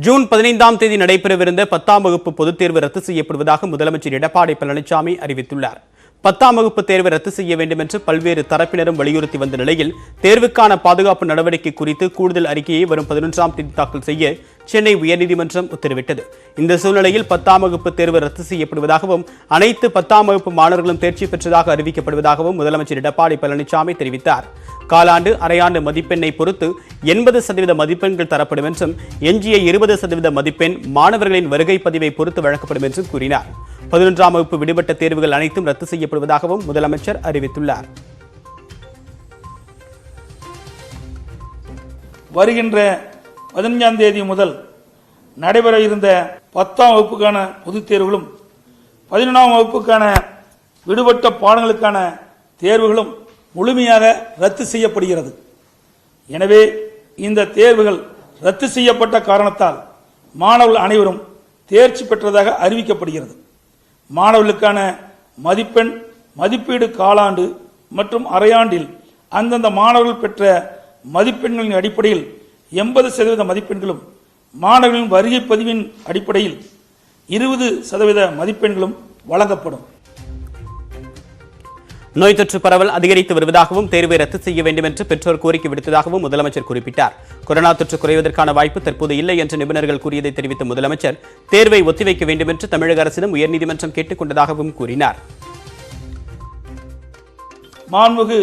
June 15ஆம் தேதி நடைபெறவிருந்த 10ஆம் வகுப்பு பொதுத் தேர்வு ரத்து செய்யப்படுவதாக முதலமைச்சர் எடப்பாடி பழனிசாமி அறிவித்துள்ளார். 10ஆம் வகுப்பு தேர்வை ரத்து செய்ய வேண்டும் என்று பல்வேறு தரப்பினரும் வலியுறுத்தி வந்த நிலையில் தேர்வுக்கான பாதுகாப்பு நடவடிக்கை குறித்து கூடுதல் அறிக்கையை வரும் 11ஆம் தேதி தாக்கல் செய்ய சென்னை உயர்நீதிமன்றம் உத்தரவிட்டது. இந்த சூழ்நிலையில் 10ஆம் வகுப்பு தேர்வு ரத்து செய்யப்படுவதாகவும் அனைத்து 10ஆம் வகுப்பு மாணவர்களும் தேர்ச்சி பெற்றதாக அறிவிக்கப்படுவதாகவும் முதலமைச்சர் எடப்பாடி பழனிசாமி தெரிவித்தார். காலாண்டு அரையாண்டு மதிப்பெண்ணை பொறுத்து 80% மதிப்பெண்கள் தரப்படும் என்றும் எஞ்சிய 20% மதிப்பெண் மாணவர்களின் வருகை பதிவை பொறுத்து வழங்கப்படும் என்றும் கூறினார். 11ஆம் வகுப்பு விடுபட்ட தேர்வுகள் அனைத்தும் ரத்து செய்யப்படுவதாகவும் முதலமைச்சர் அறிவித்துள்ளார். வருகின்ற 15ஆம் தேதி முதல் நடைபெற இருந்த 10ஆம் வகுப்புக்கான பொதுத் தேர்வுகளும் 11ஆம் வகுப்புக்கான விடுபட்ட பாடங்களுக்கான தேர்வுகளும் முழுமையாக ரத்து செய்யப்படுகிறது. எனவே இந்த தேர்வுகள் ரத்து செய்யப்பட்ட காரணத்தால் மாணவர்கள் அனைவரும் தேர்ச்சி பெற்றதாக அறிவிக்கப்படுகிறது. மாணவர்களுக்கான மதிப்பெண் மதிப்பீடு காலாண்டு மற்றும் அரையாண்டில் அந்தந்த மாணவர்கள் பெற்ற மதிப்பெண்களின் அடிப்படையில் 80% மதிப்பெண்களும் மாணவர்களின் வருகை பதிவின் அடிப்படையில் 20% மதிப்பெண்களும் வழங்கப்படும். நோய் தொற்று பரவல் அதிகரித்து வருவதாகவும் தேர்வை ரத்து செய்ய வேண்டும் என்று பெற்றோர் கோரிக்கை விடுத்ததாகவும் முதலமைச்சர் குறிப்பிட்டார். கொரோனா தொற்று குறைவதற்கான வாய்ப்பு தற்போது இல்லை என்று நிபுணர்கள் கூறியதை தெரிவித்த முதலமைச்சர் தேர்வை ஒத்திவைக்க வேண்டும் என்று தமிழக அரசிடம் உயர்நீதிமன்றம் கேட்டுக் கொண்டதாகவும் கூறினார். மாண்புமிகு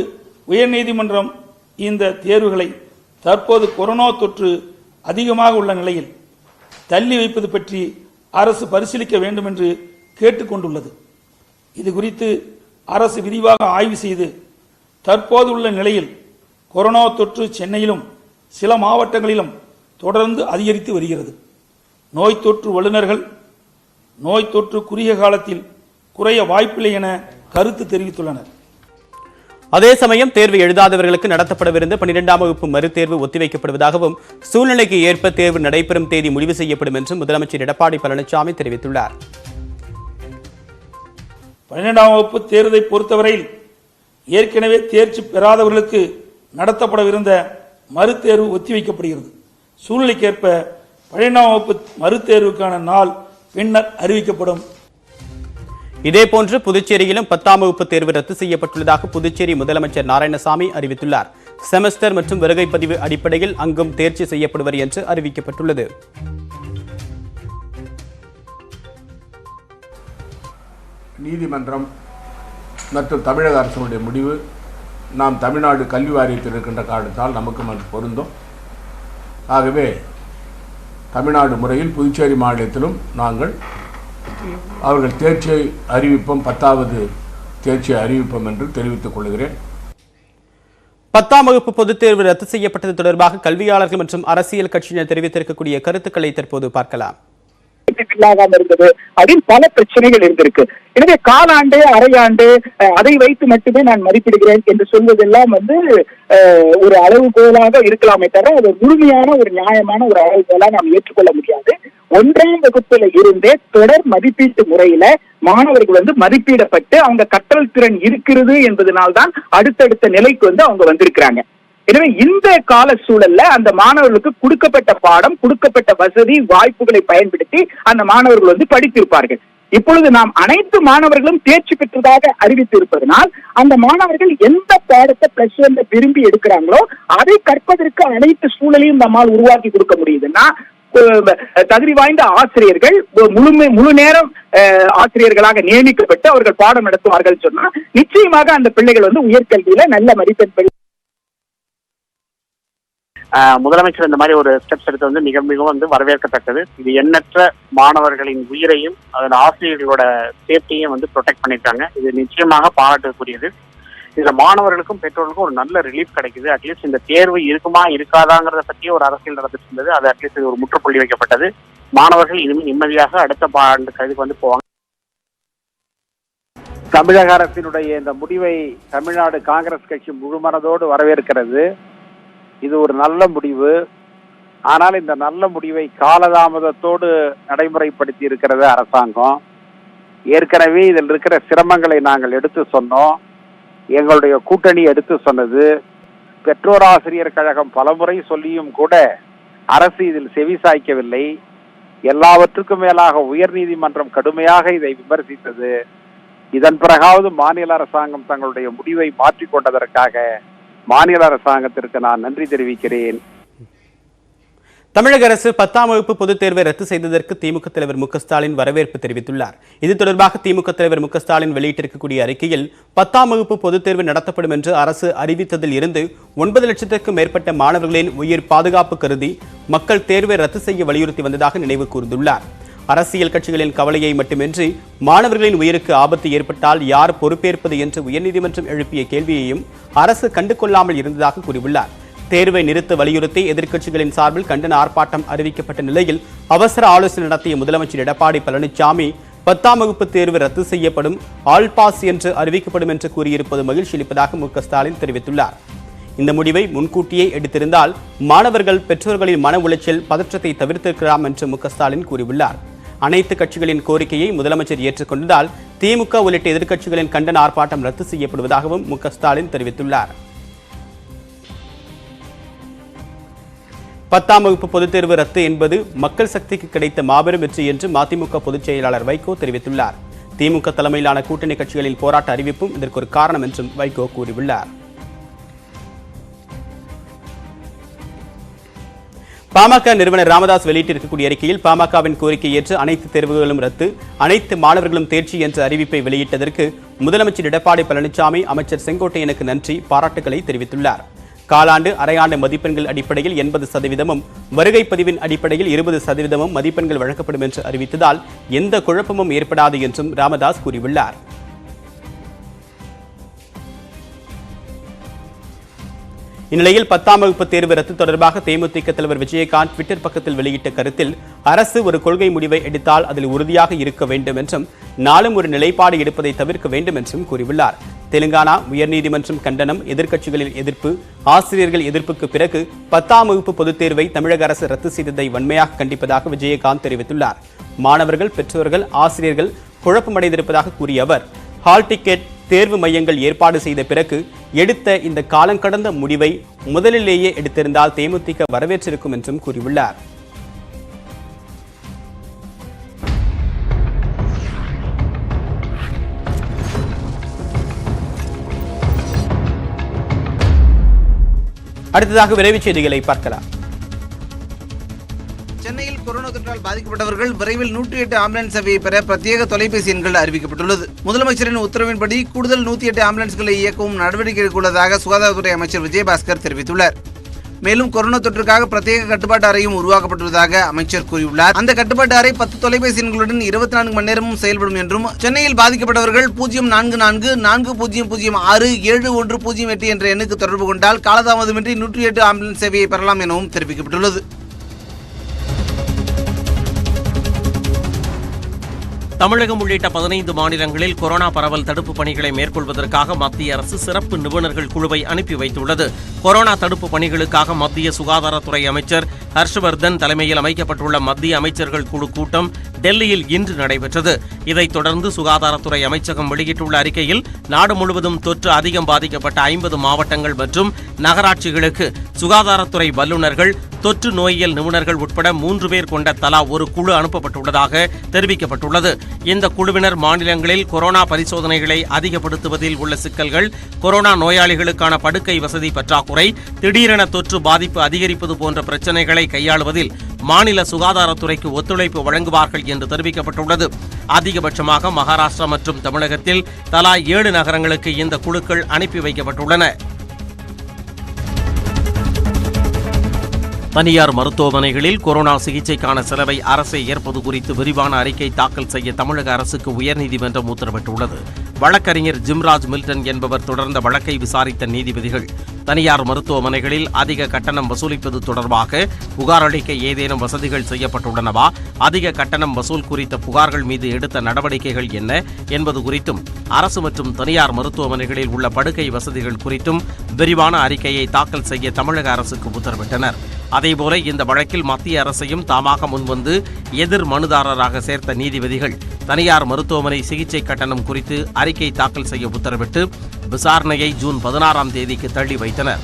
உயர்நீதிமன்றம் இந்த தேர்வுகளை தற்போது கொரோனா தொற்று அதிகமாக உள்ள நிலையில் தள்ளி வைப்பது பற்றி அரசு பரிசீலிக்க வேண்டும் என்று கேட்டுக்கொண்டுள்ளது. இது குறித்து அரசு விரிவாக ஆய்வு செய்து தற்போது உள்ள நிலையில் கொரோனா தொற்று சென்னையிலும் சில மாவட்டங்களிலும் தொடர்ந்து அதிகரித்து வருகிறது. நோய் தொற்று வல்லுநர்கள் நோய் தொற்று குறுகிய காலத்தில் குறைய வாய்ப்பில்லை என கருத்து தெரிவித்துள்ளனர். அதே சமயம் தேர்வு எழுதாதவர்களுக்கு நடத்தப்படவிருந்த 12ஆம் வகுப்பு மறுதேர்வு ஒத்திவைக்கப்படுவதாகவும் சூழ்நிலைக்கு ஏற்ப தேர்வு நடைபெறும் தேதி முடிவு செய்யப்படும் என்றும் முதலமைச்சர் எடப்பாடி பழனிசாமி தெரிவித்துள்ளார். 12ஆம் வகுப்பு தேர்வை பொறுத்தவரையில் ஏற்கனவே தேர்ச்சி பெறாதவர்களுக்கு நடத்தப்படவிருந்த மறுதேர்வு ஒத்திவைக்கப்படுகிறது. சூழ்நிலைக்கேற்ப 12ஆம் வகுப்பு மறுதேர்வுக்கான நாள் பின்னர் அறிவிக்கப்படும். இதேபோன்று புதுச்சேரியிலும் 10ஆம் வகுப்பு தேர்வு ரத்து செய்யப்பட்டுள்ளதாக புதுச்சேரி முதலமைச்சர் நாராயணசாமி அறிவித்துள்ளார். செமஸ்டர் மற்றும் வருகை பதிவு அடிப்படையில் அங்கும் தேர்ச்சி செய்யப்படுவர் என்று அறிவிக்கப்பட்டுள்ளது. நீதிமன்றம் மற்றும் தமிழக அரசுடைய முடிவு நாம் தமிழ்நாடு கல்வி வாரியத்தில் இருக்கின்ற காரணத்தால் நமக்கு பொருந்தும். ஆகவே தமிழ்நாடு முறையில் புதுச்சேரி மாநிலத்திலும் நாங்கள் அவர்கள் தேர்ச்சியை அறிவிப்போம், 10வது தேர்ச்சியை அறிவிப்போம் என்று தெரிவித்துக் கொள்கிறேன். 10ஆம் வகுப்பு பொதுத் தேர்வு ரத்து செய்யப்பட்டது தொடர்பாக கல்வியாளர்கள் மற்றும் அரசியல் கட்சியினர் தெரிவித்திருக்கக்கூடிய கருத்துக்களை தற்போது பார்க்கலாம். இல்லாமல் இருந்தது, அதில் பல பிரச்சனைகள் இருந்திருக்கு. எனவே காலாண்டு அரையாண்டு அதை வைத்து மட்டுமே நான் மதிப்பிடுகிறேன் என்று சொல்வதெல்லாம் ஒரு அளவுகோலாக இருக்கலாமே தவிர அது முழுமையான ஒரு நியாயமான ஒரு அளவுகோலா நாம் ஏற்றுக்கொள்ள முடியாது. 1ஆம் வகுப்புல இருந்தே தொடர் மதிப்பீட்டு முறையில மாணவர்கள் மதிப்பீடப்பட்டு அவங்க கற்றல் திறன் இருக்கிறது என்பதனால்தான் அடுத்தடுத்த நிலைக்கு அவங்க வந்திருக்கிறாங்க. எனவே இந்த கால சூழல்ல அந்த மாணவர்களுக்கு கொடுக்கப்பட்ட பாடம், கொடுக்கப்பட்ட வசதி வாய்ப்புகளை பயன்படுத்தி அந்த மாணவர்கள் படித்திருப்பார்கள். இப்பொழுது நாம் அனைத்து மாணவர்களும் தேர்ச்சி பெற்றதாக அறிவித்து இருப்பதனால் அந்த மாணவர்கள் எந்த பாடத்தை பிளஸ் ஒன்ல விரும்பி எடுக்கிறாங்களோ அதை கற்பதற்கு அனைத்து சூழலையும் நம்மால் உருவாக்கி கொடுக்க முடியுதுன்னா தகுதி வாய்ந்த ஆசிரியர்கள் முழு நேரம் ஆசிரியர்களாக நியமிக்கப்பட்டு அவர்கள் பாடம் நடத்துவார்கள் சொன்னா நிச்சயமாக அந்த பிள்ளைகள் உயர்கல்வியில நல்ல மதிப்பெண். முதலமைச்சர் இந்த மாதிரி ஒரு ஸ்டெப்ஸ் எடுத்து மிகவும் வரவேற்கத்தக்கது. இது எண்ணற்ற மாணவர்களின் உயிரையும் அதன் ஆசிரியர்களோட சேஃப்டியும் ப்ரொடெக்ட் பண்ணிருக்காங்க. இது நிச்சயமாக பாராட்டக்கூடியது. இதுல மாணவர்களுக்கும் பெற்றோர்களுக்கும் ஒரு நல்ல ரிலீஃப் கிடைக்குது. அட்லீஸ்ட் இந்த தேர்வு இருக்குமா இருக்காதாங்கிறத பற்றி ஒரு அரசியல் நடந்துட்டு இருந்தது. அது அட்லீஸ்ட் இது ஒரு முற்றுப்புள்ளி வைக்கப்பட்டது. மாணவர்கள் இனிமேல் நிம்மதியாக அடுத்த ஆண்டு கல்விக்கு போவாங்க. தமிழக அரசினுடைய இந்த முடிவை தமிழ்நாடு காங்கிரஸ் கட்சி முழுமனதோடு வரவேற்கிறது. இது ஒரு நல்ல முடிவு. ஆனால் இந்த நல்ல முடிவை காலதாமதத்தோடு நடைமுறைப்படுத்தி இருக்கிறது அரசாங்கம். ஏற்கனவே இதில் இருக்கிற சிரமங்களை நாங்கள் எடுத்து சொன்னோம். எங்களுடைய கூட்டணி எடுத்து சொன்னது. பெற்றோர் ஆசிரியர் கழகம் பலமுறை சொல்லியும் கூட அரசு இதில் செவி சாய்க்கவில்லை. எல்லாவற்றுக்கும் மேலாக உயர்நீதிமன்றம் கடுமையாக இதை விமர்சித்தது. இதன் பிறகாவது மாநில அரசாங்கம் தங்களுடைய முடிவை மாற்றிக்கொண்டதற்காக மாநில அரசாங்கத்திற்கு நான் நன்றி தெரிவிக்கிறேன். தமிழக அரசு 10ஆம் வகுப்பு பொதுத் தேர்வை ரத்து செய்ததற்கு திமுக தலைவர் மு க ஸ்டாலின் வரவேற்பு தெரிவித்துள்ளார். இது தொடர்பாக திமுக தலைவர் மு க ஸ்டாலின் வெளியிட்டிருக்கக்கூடிய அறிக்கையில் 10ஆம் வகுப்பு பொதுத் தேர்வு நடத்தப்படும் என்று அரசு அறிவித்ததில் இருந்து 9 லட்சத்திற்கும் மேற்பட்ட மாணவர்களின் உயிர் பாதுகாப்பு கருதி மக்கள் தேர்வை ரத்து செய்ய வலியுறுத்தி வந்ததாக நினைவு கூர்ந்துள்ளார். அரசியல் கட்சிகளின் கவலையை மட்டுமின்றி மாணவர்களின் உயிருக்கு ஆபத்து ஏற்பட்டால் யார் பொறுப்பேற்பது என்று உயர்நீதிமன்றம் எழுப்பிய கேள்வியையும் அரசு கண்டுகொள்ளாமல் இருந்ததாக கூறியுள்ளார். தேர்வை நிறுத்த வலியுறுத்தி எதிர்க்கட்சிகளின் சார்பில் கண்டன ஆர்ப்பாட்டம் அறிவிக்கப்பட்ட நிலையில் அவசர ஆலோசனை நடத்திய முதலமைச்சர் எடப்பாடி பழனிசாமி 10ஆம் வகுப்பு தேர்வு ரத்து செய்யப்படும், ஆல் பாஸ் என்று அறிவிக்கப்படும் என்று கூறியிருப்பது மகிழ்ச்சி அளிப்பதாக மு க ஸ்டாலின் தெரிவித்துள்ளார். இந்த முடிவை முன்கூட்டியே எடுத்திருந்தால் மாணவர்கள் பெற்றோர்களின் மன உளைச்சல் பதற்றத்தை தவிர்த்திருக்கலாம் என்று மு க ஸ்டாலின் கூறியுள்ளார். அனைத்து கட்சிகளின் கோரிக்கையை முதலமைச்சர் ஏற்றுக்கொண்டதால் திமுக உள்ளிட்ட எதிர்க்கட்சிகளின் கண்டன ஆர்ப்பாட்டம் ரத்து செய்யப்படுவதாகவும் மு க ஸ்டாலின் தெரிவித்துள்ளார். 10ஆம் வகுப்பு பொதுத் தேர்வு ரத்து என்பது மக்கள் சக்திக்கு கிடைத்த மாபெரும் வெற்றி என்று மதிமுக பொதுச் செயலாளர் வைகோ தெரிவித்துள்ளார். திமுக தலைமையிலான கூட்டணி கட்சிகளின் போராட்ட அறிவிப்பும் இதற்கு ஒரு காரணம் என்றும் வைகோ கூறியுள்ளார். பாமக நிறுவனர் ராமதாஸ் வெளியிட்டிருக்கக்கூடிய அறிக்கையில் பாமகவின் கோரிக்கை ஏற்று அனைத்து தேர்வுகளும் ரத்து, அனைத்து மாணவர்களும் தேர்ச்சி என்ற அறிவிப்பை வெளியிட்டதற்கு முதலமைச்சர் எடப்பாடி பழனிசாமி, அமைச்சர் செங்கோட்டையனுக்கு நன்றி, பாராட்டுகளை தெரிவித்துள்ளார். காலாண்டு அரையாண்டு மதிப்பெண்கள் அடிப்படையில் 80%, வருகை பதிவின் அடிப்படையில் 20% மதிப்பெண்கள் வழங்கப்படும் என்று அறிவித்ததால் எந்த குழப்பமும் ஏற்படாது என்றும் ராமதாஸ் கூறியுள்ளார். இந்நிலையில் 10ஆம் வகுப்பு தேர்வு ரத்து தொடர்பாக தேமுதிக தலைவர் விஜயகாந்த் ட்விட்டர் பக்கத்தில் வெளியிட்ட கருத்தில் அரசு ஒரு கொள்கை முடிவை எடுத்தால் அதில் உறுதியாக இருக்க வேண்டும் என்றும் நாளும் ஒரு நிலைப்பாடு எடுப்பதை தவிர்க்க வேண்டும் என்றும் கூறியுள்ளார். தெலுங்கானா உயர்நீதிமன்றம் கண்டனம், எதிர்க்கட்சிகளின் எதிர்ப்பு, ஆசிரியர்கள் எதிர்ப்புக்கு பிறகு 10ஆம் வகுப்பு பொதுத் தேர்வை தமிழக அரசு ரத்து செய்ததை வன்மையாக கண்டிப்பதாக விஜயகாந்த் தெரிவித்துள்ளார். மாணவர்கள், பெற்றோர்கள், ஆசிரியர்கள் குழப்பமடைந்திருப்பதாக கூறிய அவர், ஹால் டிக்கெட் தேர்வு மையங்கள் ஏற்பாடு செய்த பிறகு எடுத்த இந்த காலங்கடந்த முடிவை முதலிலேயே எடுத்திருந்தால் தேமுதிக வரவேற்றிருக்கும் என்றும் கூறியுள்ளார். அடுத்ததாக விரைவுச் செய்திகளை பார்க்கலாம். சென்னையில் கொரோனா தொற்றால் பாதிக்கப்பட்டவர்கள் விரைவில் 108 ஆம்புலன்ஸ் சேவையை பெற பிரத்யேக தொலைபேசி எண்கள் அறிவிக்கப்பட்டுள்ளது. முதலமைச்சரின் உத்தரவின்படி கூடுதல் 108 ஆம்புலன்ஸ்களை இயக்கவும் நடவடிக்கை எடுத்துள்ளதாக சுகாதாரத்துறை அமைச்சர் விஜயபாஸ்கர் தெரிவித்துள்ளார். மேலும் கொரோனா தொற்றுக்காக பிரத்யேக கட்டுப்பாட்டு அறையும் உருவாக்கப்பட்டுள்ளதாக அமைச்சர் கூறியுள்ளார். அந்த கட்டுப்பாட்டு அறை 10 தொலைபேசி எண்களுடன் 24 மணி நேரமும் செயல்படும் என்றும், சென்னையில் பாதிக்கப்பட்டவர்கள் 0444406710 என்ற எண்ணுக்கு தொடர்பு கொண்டால் காலதாமதமின்றி 108 ஆம்புலன்ஸ் சேவையை பெறலாம் எனவும் தெரிவிக்கப்பட்டுள்ளது. தமிழகம் உள்ளிட்ட 15 மாநிலங்களில் கொரோனா பரவல் தடுப்பு பணிகளை மேற்கொள்வதற்காக மத்திய அரசு சிறப்பு நிபுணர்கள் குழுவை அனுப்பி வைத்துள்ளது. கொரோனா தடுப்பு பணிகளுக்காக மத்திய சுகாதாரத்துறை அமைச்சர் ஹர்ஷ்வர்தன் தலைமையில் அமைக்கப்பட்டுள்ள மத்திய அமைச்சர்கள் குழு கூட்டம் டெல்லியில் இன்று நடைபெற்றது. இதைத் தொடர்ந்து சுகாதாரத்துறை அமைச்சகம் வெளியிட்டுள்ள அறிக்கையில், நாடு முழுவதும் தொற்று அதிகம் பாதிக்கப்பட்ட 50 மாவட்டங்கள் மற்றும் நகராட்சிகளுக்கு சுகாதாரத்துறை வல்லுநர்கள், தொற்று நோயியல் நிபுணர்கள் உட்பட 3 பேர் கொண்ட தலா ஒரு குழு அனுப்பப்பட்டுள்ளதாக தெரிவிக்கப்பட்டுள்ளது. இந்த குழுவினர் மாநிலங்களில் கொரோனா பரிசோதனைகளை அதிகப்படுத்துவதில் உள்ள சிக்கல்கள், கொரோனா நோயாளிகளுக்கான படுக்கை வசதி பற்றாக்குறை, திடீரென தொற்று பாதிப்பு அதிகரிப்பது போன்ற பிரச்சினைகளை கையாளுவதில் மாநில சுகாதாரத்துறைக்கு ஒத்துழைப்பு வழங்குவார்கள் என்று தெரிவிக்கப்பட்டுள்ளது. அதிகபட்சமாக மகாராஷ்டிரா மற்றும் தமிழகத்தில் தலா 7 நகரங்களுக்கு இந்த குழுக்கள் அனுப்பி வைக்கப்பட்டுள்ளன. தனியார் மருத்துவமனைகளில் கொரோனா சிகிச்சைக்கான செலவை அரசே ஏற்பது குறித்து விரிவான அறிக்கை தாக்கல் செய்ய தமிழக அரசுக்கு உயர்நீதிமன்றம் உத்தரவிட்டுள்ளது. வழக்கறிஞர் ஜிம்ராஜ் மில்டன் என்பவர் தொடர்ந்த வழக்கை விசாரித்த நீதிபதிகள், தனியார் மருத்துவமனைகளில் அதிக கட்டணம் வசூலிப்பது தொடர்பாக புகார் அளிக்க ஏதேனும் வசதிகள் செய்யப்பட்டுள்ளனவா, அதிக கட்டணம் வசூல் குறித்த புகார்கள் மீது எடுத்த நடவடிக்கைகள் என்ன என்பது குறித்தும், அரசு மற்றும் தனியார் மருத்துவமனைகளில் உள்ள படுக்கை வசதிகள் குறித்தும் விரிவான அறிக்கையை தாக்கல் செய்ய தமிழக அரசுக்கு உத்தரவிட்டனர். அதேபோல இந்த வழக்கில் மத்திய அரசையும் தாமாக முன்வந்து எதிர் மனுதாரராக சேர்த்த நீதிபதிகள், தனியார் மருத்துவமனை சிகிச்சை கட்டணம் குறித்து அறிக்கை தாக்கல் செய்ய உத்தரவிட்டு விசாரணையை ஜூன் 16ஆம் தேதிக்கு தள்ளி வைத்தனர்.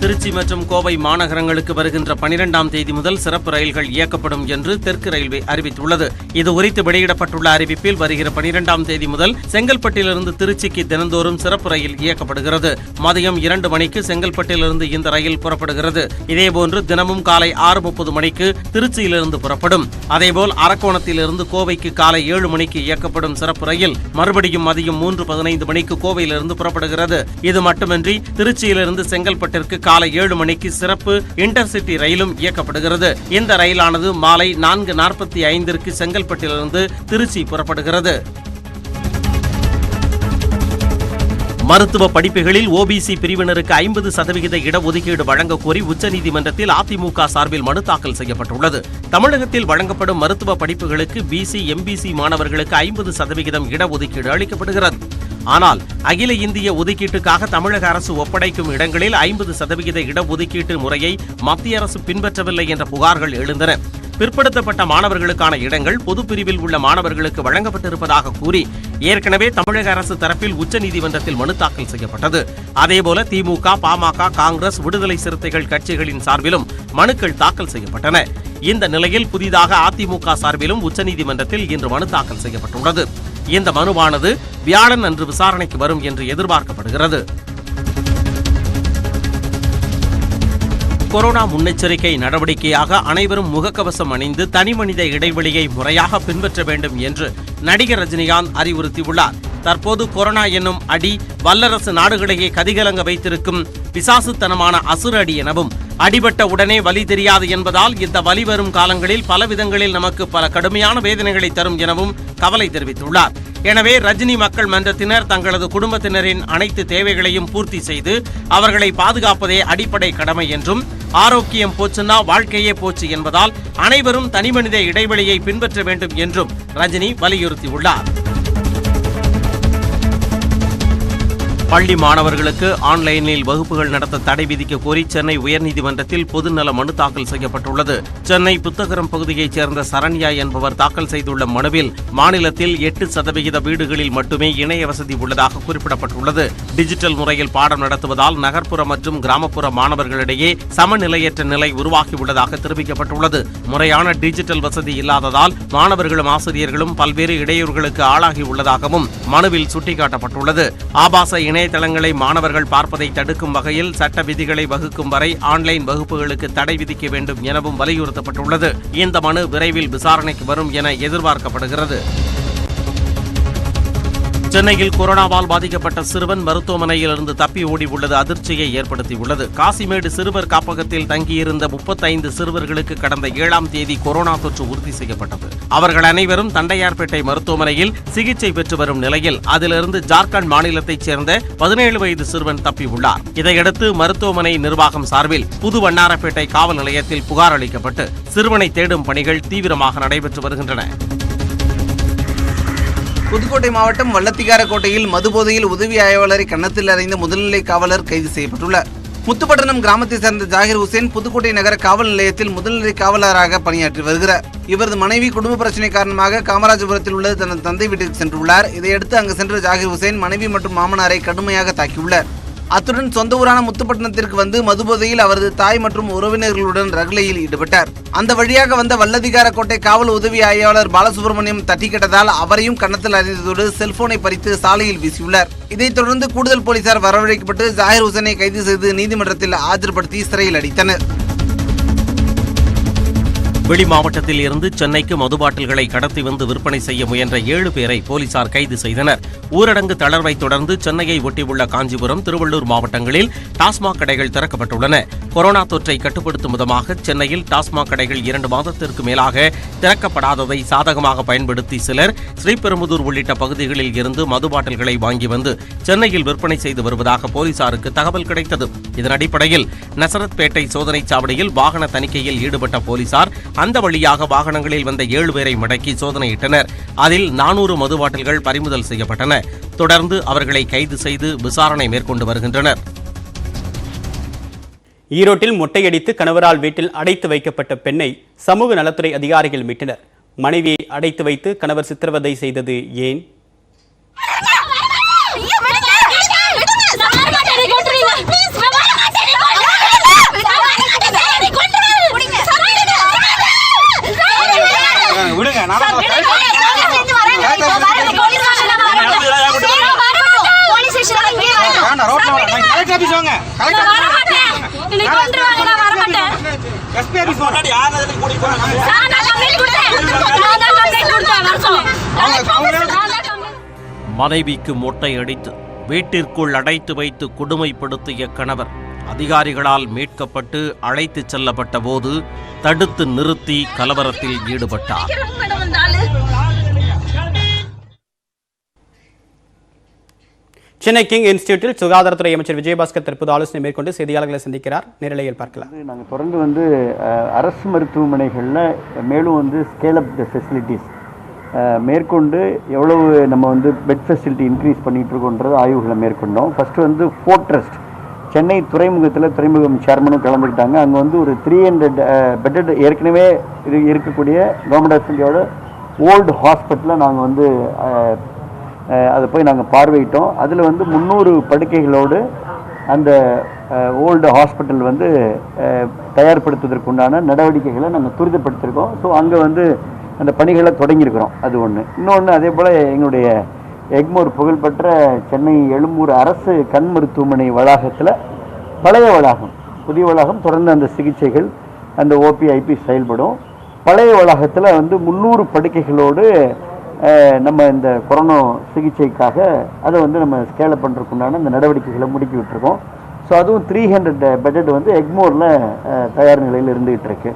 திருச்சி மற்றும் கோவை மாநகரங்களுக்கு வருகின்ற 12ஆம் தேதி முதல் சிறப்பு ரயில்கள் இயக்கப்படும் என்று தெற்கு ரயில்வே அறிவித்துள்ளது. இதுகுறித்து வெளியிடப்பட்டுள்ள அறிவிப்பில் வருகிற 12ஆம் தேதி முதல் செங்கல்பட்டிலிருந்து திருச்சிக்கு தினந்தோறும் சிறப்பு ரயில் இயக்கப்படுகிறது. மதியம் 2 மணிக்கு செங்கல்பட்டிலிருந்து இந்த ரயில் புறப்படுகிறது. இதேபோன்று தினமும் காலை 6:30 மணிக்கு திருச்சியிலிருந்து புறப்படும். அதேபோல் அரக்கோணத்திலிருந்து கோவைக்கு காலை 7 மணிக்கு இயக்கப்படும் சிறப்பு ரயில் மறுபடியும் மதியம் 3:15 மணிக்கு கோவையிலிருந்து புறப்படுகிறது. இது மட்டுமின்றி திருச்சியிலிருந்து செங்கல்பட்டிற்கு காலை 7 மணிக்கு சிறப்பு இன்டர்சிட்டி ரயிலும் இயக்கப்படுகிறது. இந்த ரயிலானது மாலை 4:45 செங்கல்பட்டிலிருந்து திருச்சி புறப்படுகிறது. மருத்துவ படிப்புகளில் ஓபிசி பிரிவினருக்கு 50% இடஒதுக்கீடு வழங்கக் கோரி உச்சநீதிமன்றத்தில் அதிமுக சார்பில் மனு தாக்கல் செய்யப்பட்டுள்ளது. தமிழகத்தில் வழங்கப்படும் மருத்துவ படிப்புகளுக்கு பிசி, எம்பிசி மாணவர்களுக்கு 50% இடஒதுக்கீடு அளிக்கப்படுகிறது. ஆனால் அகில இந்திய ஒதுக்கீட்டுக்காக தமிழக அரசு ஒப்படைக்கும் இடங்களில் 50% இடஒதுக்கீட்டு முறையை மத்திய அரசு பின்பற்றவில்லை என்ற புகார்கள் எழுந்தன. பிற்படுத்தப்பட்ட மாணவர்களுக்கான இடங்கள் பொதுப்பிரிவில் உள்ள மாணவர்களுக்கு வழங்கப்பட்டிருப்பதாக கூறி ஏற்கனவே தமிழக அரசு தரப்பில் உச்சநீதிமன்றத்தில் மனு தாக்கல் செய்யப்பட்டது. அதேபோல திமுக, பாமக, காங்கிரஸ், விடுதலை சிறுத்தைகள் கட்சிகளின் சார்பிலும் மனுக்கள் தாக்கல் செய்யப்பட்டன. இந்த நிலையில் புதிதாக அதிமுக சார்பிலும் உச்சநீதிமன்றத்தில் இன்று மனு தாக்கல் செய்யப்பட்டுள்ளது. இந்த மனுவானது வியாழன் அன்று விசாரணைக்கு வரும் என்று எதிர்பார்க்கப்படுகிறது. கொரோனா முன்னெச்சரிக்கை நடவடிக்கையாக அனைவரும் முகக்கவசம் அணிந்து தனிமனித இடைவெளியை முறையாக பின்பற்ற வேண்டும் என்று நடிகர் ரஜினிகாந்த் அறிவுறுத்தியுள்ளார். தற்போது கொரோனா என்னும் அடி வல்லரசு நாடுகளையே கதிகலங்க வைத்திருக்கும் பிசாசுத்தனமான அசுர அடி எனவும், அடிபட்ட உடனே வலி தெரியாது என்பதால் இந்த வலி வரும் காலங்களில் பல விதங்களில் நமக்கு பல கடுமையான வேதனைகளை தரும் எனவும் கவலை தெரிவித்துள்ளார். எனவே ரஜினி மக்கள் மன்றத்தினர் தங்களது குடும்பத்தினரின் அனைத்து தேவைகளையும் பூர்த்தி செய்து அவர்களை பாதுகாப்பதே அடிப்படை கடமை என்றும், ஆரோக்கியம் போச்சுன்னா வாழ்க்கையே போச்சு என்பதால் அனைவரும் தனிமனித இடைவெளியை பின்பற்ற வேண்டும் என்றும் ரஜினி வலியுறுத்தியுள்ளார். பள்ளி மாணவர்களுக்கு ஆன்லைனில் வகுப்புகள் நடத்த தடை விதிக்க கோரி சென்னை உயர்நீதிமன்றத்தில் பொதுநல மனு தாக்கல் செய்யப்பட்டுள்ளது. சென்னை புத்தகரம் பகுதியைச் சேர்ந்த சரண்யா என்பவர் தாக்கல் செய்துள்ள மனுவில் மாநிலத்தில் 8% வீடுகளில் மட்டுமே இணைய வசதி உள்ளதாக குறிப்பிடப்பட்டுள்ளது. டிஜிட்டல் முறையில் பாடம் நடத்துவதால் நகர்ப்புற மற்றும் கிராமப்புற மாணவர்களிடையே சமநிலையற்ற நிலை உருவாகியுள்ளதாக தெரிவிக்கப்பட்டுள்ளது. முறையான டிஜிட்டல் வசதி இல்லாததால் மாணவர்களும் ஆசிரியர்களும் பல்வேறு இடையூறுகளுக்கு ஆளாகியுள்ளதாகவும் மனுவில் சுட்டிக்காட்டப்பட்டுள்ளது. ஆபாச இணையதளங்களை மாணவர்கள் பார்ப்பதை தடுக்கும் வகையில் சட்ட விதிகளை வகுக்கும் வரை ஆன்லைன் வகுப்புகளுக்கு தடை விதிக்க வேண்டும் எனவும் வலியுறுத்தப்பட்டுள்ளது. இந்த மனு விரைவில் விசாரணைக்கு வரும் என எதிர்பார்க்கப்படுகிறது. சென்னையில் கொரோனாவால் பாதிக்கப்பட்ட சிறுவன் மருத்துவமனையிலிருந்து தப்பி ஓடி உள்ளது அதிர்ச்சியை ஏற்படுத்தியுள்ளது. காசிமேடு சிறுவர் காப்பகத்தில் தங்கியிருந்த 35 சிறுவர்களுக்கு கடந்த 7ஆம் தேதி கொரோனா தொற்று உறுதி செய்யப்பட்டது. அவர்கள் அனைவரும் தண்டையார்பேட்டை மருத்துவமனையில் சிகிச்சை பெற்று வரும் நிலையில் அதிலிருந்து ஜார்க்கண்ட் மாநிலத்தைச் சேர்ந்த 17 வயது சிறுவன் தப்பியுள்ளார். இதையடுத்து மருத்துவமனை நிர்வாகம் சார்பில் புது வண்ணாரப்பேட்டை காவல் நிலையத்தில் புகார் அளிக்கப்பட்டு சிறுவனை தேடும் பணிகள் தீவிரமாக நடைபெற்று வருகின்றன. புதுக்கோட்டை மாவட்டம் வல்லத்திகாரக்கோட்டையில் மதுபோதையில் உதவி ஆய்வாளரை கன்னத்தில் அறைந்த முதுநிலை காவலர் கைது செய்யப்பட்டுள்ளார். முத்துப்பட்டணம் கிராமத்தைச் சேர்ந்த ஜாகிர் ஹுசேன் புதுக்கோட்டை நகர காவல் நிலையத்தில் முதுநிலை காவலராக பணியாற்றி வருகிறார். இவரது மனைவி குடும்ப பிரச்சனை காரணமாக காமராஜபுரத்தில் உள்ள தனது தந்தை வீட்டிற்கு சென்றுள்ளார். இதையடுத்து அங்கு சென்ற ஜாகிர் ஹுசேன் மனைவி மற்றும் மாமனாரை கடுமையாக தாக்கியுள்ளார். அத்துடன் சொந்த ஊரான முத்துப்பட்டினத்திற்கு வந்து மதுபோதையில் அவரது தாய் மற்றும் உறவினர்களுடன் ரகளையில் ஈடுபட்டார். அந்த வழியாக வந்த வல்லதிகாரக்கோட்டை காவல் உதவி ஆய்வாளர் பாலசுப்ரமணியம் தட்டிக்கிட்டதால் அவரையும் கன்னத்தில் அறிந்ததோடு செல்போனை பறித்து சாலையில் வீசியுள்ளார். இதைத் தொடர்ந்து கூடுதல் போலீசார் வரவழைக்கப்பட்டு ஜாகிர் ஹுசேனை கைது செய்து நீதிமன்றத்தில் ஆஜர்படுத்தி சிறையில் அடைத்தனர். வெளி மாவட்டத்தில் இருந்து சென்னைக்கு மது பாட்டில்களை கடத்தி வந்து விற்பனை செய்ய முயன்ற 7 பேரை போலீசார் கைது செய்தனர். ஊரடங்கு தளர்வை தொடர்ந்து சென்னையை ஒட்டியுள்ள காஞ்சிபுரம், திருவள்ளூர் மாவட்டங்களில் டாஸ்மாக் கடைகள் திறக்கப்பட்டுள்ளன. கொரோனா தொற்றை கட்டுப்படுத்தும் விதமாக சென்னையில் டாஸ்மாக் கடைகள் 2 மாதத்திற்கு மேலாக திறக்கப்படாததை சாதகமாக பயன்படுத்தி சிலர் ஸ்ரீபெரும்புதூர் உள்ளிட்ட பகுதிகளில் இருந்து மது பாட்டில்களை வாங்கி வந்து சென்னையில் விற்பனை செய்து வருவதாக போலீசாருக்கு தகவல் கிடைத்தது. இதன் அடிப்படையில் நசரத்பேட்டை சோதனைச் சாவடியில் வாகன தணிக்கையில் ஈடுபட்ட போலீசார் அந்த வழியாக வாகனங்களில் வந்த 7 பேரை மடக்கி சோதனையிட்டனர். அதில் 400 மது பாட்டில்கள் பறிமுதல் செய்யப்பட்டன. தொடர்ந்து அவர்களை கைது செய்து விசாரணை மேற்கொண்டு வருகின்றனர். ஈரோட்டில் மொட்டையடித்து கணவரால் வீட்டில் அடைத்து வைக்கப்பட்ட பெண்ணை சமூக நலத்துறை அதிகாரிகள் மீட்டனர். மனைவியை அடைத்து வைத்து கணவர் சித்திரவதை செய்தது ஏன்? மனைவிக்கு மொட்டை அடித்து வீட்டிற்குள் அடைத்து வைத்து கொடுமைப்படுத்திய கணவர் அதிகாரிகளால் மீட்கப்பட்டு அழைத்துச் செல்லப்பட்ட போது தடுத்து நிறுத்தி கலவரத்தில் ஈடுபட்டார். சென்னை கிங் இன்ஸ்டிடியூட்டில் சுகாதாரத்துறை அமைச்சர் விஜயபாஸ்கர் தற்போது ஆலோசனை மேற்கொண்டு செய்தியாளர்களை சந்திக்கிறார். நேரலையில் பார்க்கலாம். நாங்கள் தொடர்ந்து அரசு மருத்துவமனைகளில் மேலும் ஸ்கேல் அப் த ஃபெசிலிட்டிஸ் மேற்கொண்டு எவ்வளவு நம்ம பெட் ஃபெசிலிட்டி இன்க்ரீஸ் பண்ணிகிட்டு இருக்கோன்றது ஆய்வுகளை மேற்கொண்டோம். ஃபஸ்ட்டு ஃபோர்ட்ரஸ்ட் சென்னை துறைமுகத்தில் துறைமுகம் சேர்மனும் கலந்துக்கிட்டாங்க. அங்கே ஒரு 300 பெட்டட் ஏற்கனவே இருக்கக்கூடிய கவர்மெண்ட் ஆஃப் இந்தியாவோட ஓல்டு ஹாஸ்பிட்டலில் நாங்கள் அதை போய் நாங்கள் பார்வையிட்டோம். அதில் 300 படுக்கைகளோடு அந்த ஓல்டு ஹாஸ்பிட்டல் தயார்படுத்துவதற்குண்டான நடவடிக்கைகளை நாங்கள் துரிதப்படுத்தியிருக்கோம். ஸோ அங்கே அந்த பணிகளை தொடங்கியிருக்கிறோம். அது ஒன்று. இன்னொன்று, அதே போல் எங்களுடைய எக்மோர் புகழ்பெற்ற சென்னை எழும்பூர் அரசு கண் மருத்துவமனை வளாகத்தில் பழைய வளாகம், புதிய வளாகம் தொடர்ந்து அந்த சிகிச்சைகள் அந்த ஓபிஐபி செயல்படும். பழைய வளாகத்தில் 300 படுக்கைகளோடு நம்ம இந்த கொரோனா சிகிச்சைக்காக அதை நம்ம ஸ்கேல் பண்ணுறதுக்குண்டான அந்த நடவடிக்கைகளை முடுக்கி விட்டுருக்கோம். ஸோ அதுவும் 300 பெட்டட் எக்மோரில் தயார் நிலையில் இருந்துகிட்டு இருக்கு.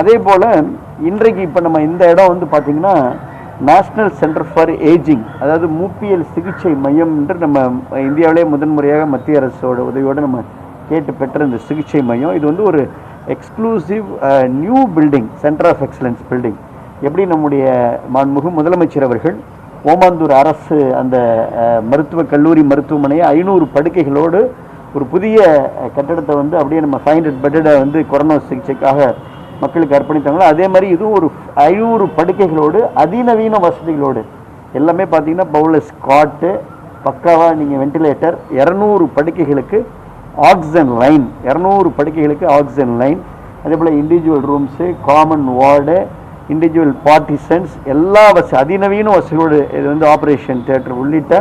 அதே போல் இன்றைக்கு இப்போ நம்ம இந்த இடம் பார்த்திங்கன்னா நேஷ்னல் சென்டர் ஃபார் ஏஜிங், அதாவது மூப்பியல் சிகிச்சை மையம் என்று நம்ம இந்தியாவிலே முதன்முறையாக மத்திய அரசோட உதவியோடு நம்ம கேட்டு பெற்ற இந்த சிகிச்சை மையம். இது ஒரு exclusive new building, centre of excellence building. எப்படி நம்முடைய மாண்புமிகு முதலமைச்சர் அவர்கள் ஓமாந்தூர் அரசு அந்த மருத்துவக் கல்லூரி மருத்துவமனையை 500 படுக்கைகளோடு ஒரு புதிய கட்டடத்தை அப்படியே நம்ம 500 பெட்டை கொரோனா சிகிச்சைக்காக மக்களுக்கு அர்ப்பணித்தாங்களோ, அதே மாதிரி இதுவும் ஒரு 500 படுக்கைகளோடு அதிநவீன வசதிகளோடு எல்லாமே பார்த்தீங்கன்னா பவுலஸ் காட்டு, பக்காவாக நீங்கள் வெண்டிலேட்டர், 200 படுக்கைகளுக்கு ஆக்சிஜன் லைன், 200 படுக்கைகளுக்கு ஆக்சிஜன் லைன், அதே போல் individual rooms, common ward, individual partitions, எல்லா அதிநவீன வசதிகளோடு இது ஆப்ரேஷன் தியேட்டர் உள்ளிட்ட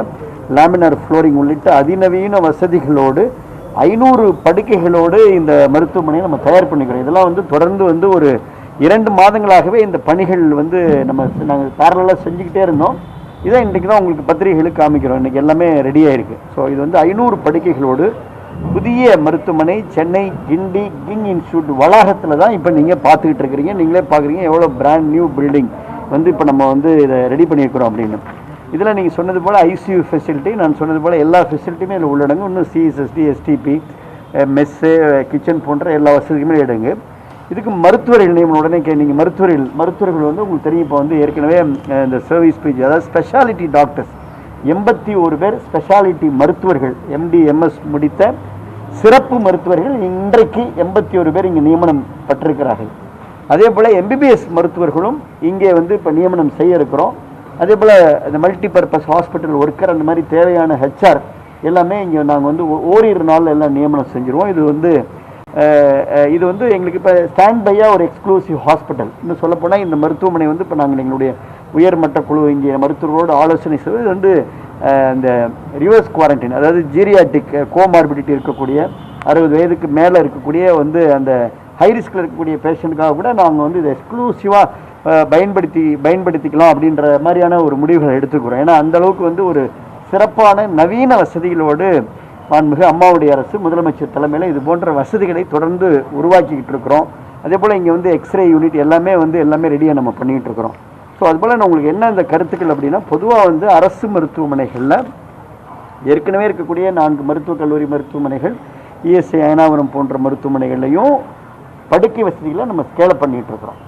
லேமினார் ஃப்ளோரிங் உள்ளிட்ட அதிநவீன வசதிகளோடு 500 படுக்கைகளோடு இந்த மருத்துவமனையை நம்ம தயார் பண்ணிக்கிறோம். இதெல்லாம் தொடர்ந்து ஒரு 2 மாதங்களாகவே இந்த பணிகள் நாங்கள் பேரலாக செஞ்சுக்கிட்டே இருந்தோம். இதான் இன்றைக்கி தான் உங்களுக்கு பத்திரிகைகளுக்கு காமிக்கிறோம். இன்றைக்கி எல்லாமே ரெடியாக இருக்குது. ஸோ இது 500 படுக்கைகளோடு புதிய மருத்துவமனை சென்னை கிண்டி கிங் இன்ஸ்டியூட் வளாகத்தில் தான் இப்போ நீங்கள் பார்த்துக்கிட்டு இருக்கிறீங்க. நீங்களே பார்க்குறீங்க எவ்வளோ பிராண்ட் நியூ பில்டிங் இப்போ நம்ம இதை ரெடி பண்ணியிருக்கிறோம் அப்படின்னு. இதில் நீங்கள் சொன்னது போல் ஐசியூ ஃபெசிலிட்டி, நான் சொன்னது போல் எல்லா ஃபெசிலிட்டியுமே இதில் உள்ளடங்கும். இன்னும் சிஎஸ்எஸ்டி, எஸ்டிபி, மெஸ்ஸு, கிச்சன் போன்ற எல்லா வசதியுமே இடங்கு. இதுக்கு மருத்துவர்கள் நியமனம் உடனே நீங்கள் மருத்துவர்கள் உங்களுக்கு தெரியும். இப்போ ஏற்கனவே இந்த சர்வீஸ் பேஜ், அதாவது ஸ்பெஷாலிட்டி டாக்டர்ஸ் 81 பேர் ஸ்பெஷாலிட்டி மருத்துவர்கள், எம்டி எம்எஸ் முடித்த சிறப்பு மருத்துவர்கள் இன்றைக்கு 81 பேர் இங்கே நியமனம் பட்டிருக்கிறார்கள். அதே போல் எம்பிபிஎஸ் மருத்துவர்களும் இங்கே இப்போ நியமனம் செய்ய இருக்கிறோம். அதே போல் இந்த மல்டிபர்பஸ் ஹாஸ்பிட்டல் ஒர்க்கர், அந்த மாதிரி தேவையான ஹெச்ஆர் எல்லாமே இங்கே நாங்கள் ஓரிரு நாளில் எல்லாம் நியமனம் செஞ்சுருவோம். இது எங்களுக்கு இப்போ ஸ்டாண்ட் பையாக ஒரு எக்ஸ்க்ளூசிவ் ஹாஸ்பிட்டல். இன்னும் சொல்லப்போனால் இந்த மருத்துவமனை இப்போ நாங்கள் எங்களுடைய உயர்மட்ட குழு இங்கே மருத்துவர்களோடு ஆலோசனை செய்வது இந்த ரிவர்ஸ் குவாரண்டைன், அதாவது ஜீரியாட்டிக் கோமார்பிடிட்டி இருக்கக்கூடிய 60 வயதுக்கு மேலே இருக்கக்கூடிய அந்த ஹை ரிஸ்கில் இருக்கக்கூடிய பேஷண்ட்டுக்காக கூட நாங்கள் இதை எக்ஸ்க்ளூசிவாக பயன்படுத்திக்கலாம் அப்படின்ற மாதிரியான ஒரு முடிவுகளை எடுத்துக்கிறோம். ஏன்னா அந்த அளவுக்கு ஒரு சிறப்பான நவீன வசதிகளோடு மாண்புமிகு அம்மாவுடைய அரசு முதலமைச்சர் தலைமையில் இது போன்ற வசதிகளை தொடர்ந்து உருவாக்கிக்கிட்டு இருக்கிறோம். அதே போல் இங்கே எக்ஸ்ரே யூனிட் எல்லாமே ரெடியாக நம்ம பண்ணிகிட்டு இருக்கிறோம். ஸோ அதுபோல் நான் உங்களுக்கு என்ன இந்த கருத்துக்கள் அப்படின்னா, பொதுவாக அரசு மருத்துவமனைகளில் ஏற்கனவே இருக்கக்கூடிய 4 மருத்துவக் கல்லூரி மருத்துவமனைகள், இஎஸ்ஐ அயனாவரம் போன்ற மருத்துவமனைகள்லையும் படுக்கை வசதிகளை நம்ம ஸ்கேல் பண்ணிகிட்டு இருக்கிறோம்.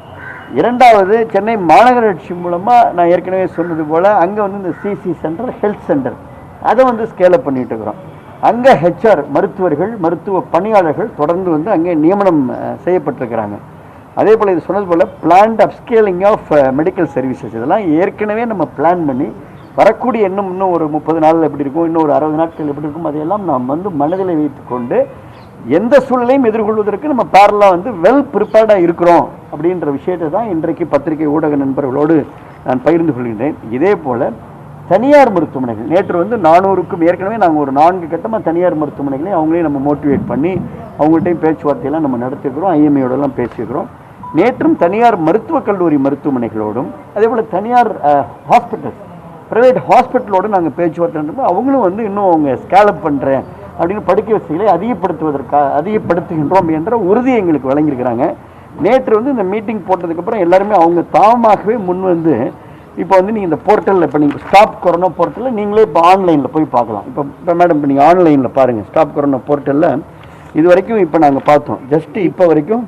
இரண்டாவது, சென்னை மாநகராட்சி மூலமாக நான் ஏற்கனவே சொன்னது போல் அங்கே இந்த சிசி சென்டர், ஹெல்த் சென்டர் அதை ஸ்கேல் பண்ணிகிட்டு இருக்கிறோம். அங்கே ஹெச்ஆர் மருத்துவர்கள், மருத்துவ பணியாளர்கள் தொடர்ந்து அங்கே நியமனம் செய்யப்பட்டிருக்கிறாங்க. அதே போல் இது சொன்னது போல் plant upscaling of medical services, இதெல்லாம் ஏற்கனவே நம்ம பிளான் பண்ணி வரக்கூடிய இன்னும் ஒரு 30 நாள் எப்படி இருக்கும், இன்னும் ஒரு 60 நாட்கள் எப்படி இருக்கும், அதையெல்லாம் நாம் மனதில் வைத்துக்கொண்டு எந்த சூழ்நிலையும் எதிர்கொள்வதற்கு நம்ம பேரலாக வெல் ப்ரிப்பேர்டாக இருக்கிறோம் அப்படின்ற விஷயத்தை தான் இன்றைக்கு பத்திரிகை ஊடக நண்பர்களோடு நான் பகிர்ந்து கொள்கின்றேன். இதே போல் தனியார் மருத்துவமனைகள் நேற்று வந்து 400க்கும் ஏற்கனவே நாங்கள் ஒரு 4 கட்டமாக தனியார் மருத்துவமனைகளையும் அவங்களையும் நம்ம மோட்டிவேட் பண்ணி அவங்கள்ட்டையும் பேச்சுவார்த்தையெல்லாம் நம்ம நடத்திருக்கிறோம். ஐஎம்ஏயோடலாம் பேசியிருக்கிறோம். நேற்றும் தனியார் மருத்துவக் கல்லூரி மருத்துவமனைகளோடும் அதே போல் தனியார் ஹாஸ்பிட்டல்ஸ் ப்ரைவேட் ஹாஸ்பிட்டலோடு நாங்கள் பேச்சுவார்த்தை அவங்களும் வந்து இன்னும் அவங்க ஸ்கேலப் பண்ணுறேன் அப்படின்னு படுக்கை வசதிகளை அதிகப்படுத்துகின்றோம் என்ற உறுதியை எங்களுக்கு வழங்கியிருக்கிறாங்க. நேற்று வந்து இந்த மீட்டிங் போட்டதுக்கப்புறம் எல்லாருமே அவங்க தாமாகவே முன் வந்து இப்போ வந்து நீங்கள் இந்த போர்ட்டலில் இப்போ நீங்கள் ஸ்டாப் கொரோனா போர்ட்டலில் நீங்களே இப்போ ஆன்லைனில் போய் பார்க்கலாம். இப்போ மேடம் இப்போ நீங்கள் ஆன்லைனில் பாருங்கள் ஸ்டாப் கொரோனா போர்ட்டலில் இது வரைக்கும் இப்போ நாங்கள் பார்த்தோம் ஜஸ்ட்டு இப்போ வரைக்கும்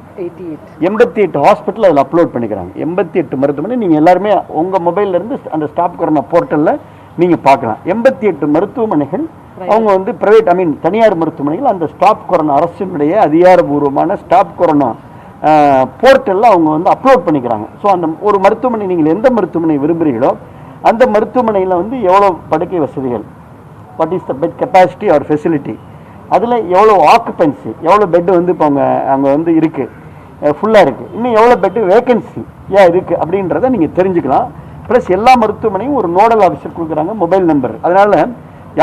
88 ஹாஸ்பிட்டல் அதில் அப்லோட் பண்ணிக்கிறாங்க. 88 மருத்துவமனை நீங்கள் எல்லாருமே உங்கள் மொபைல்லேருந்து அந்த ஸ்டாப் கொரோனா போர்ட்டலில் நீங்கள் பார்க்கலாம். 88 மருத்துவமனைகள் அவங்க வந்து ப்ரைவேட் தனியார் மருத்துவமனைகள் அந்த ஸ்டாப் கொரோனா அரசினுடைய அதிகாரபூர்வமான ஸ்டாப் கொரோனா போர்ட்டலில் அவங்க வந்து அப்லோட் பண்ணிக்கிறாங்க. ஸோ அந்த ஒரு மருத்துவமனை நீங்கள் எந்த மருத்துவமனை விரும்புகிறீங்களோ அந்த மருத்துவமனையில் வந்து எவ்வளோ படுக்கை வசதிகள், what is the bed capacity or facility, அதில் எவ்வளோ ஆக்குபென்சி, எவ்வளோ பெட்டு வந்து இப்போ அங்கே வந்து இருக்குது ஃபுல்லாக இருக்குது, இன்னும் எவ்வளோ பெட்டு வேக்கன்சி இருக்குது அப்படின்றத நீங்கள் தெரிஞ்சுக்கலாம். ப்ளஸ் எல்லா மருத்துவமனையும் ஒரு நோடல் ஆஃபீஸர் கொடுக்குறாங்க மொபைல் நம்பர். அதனால்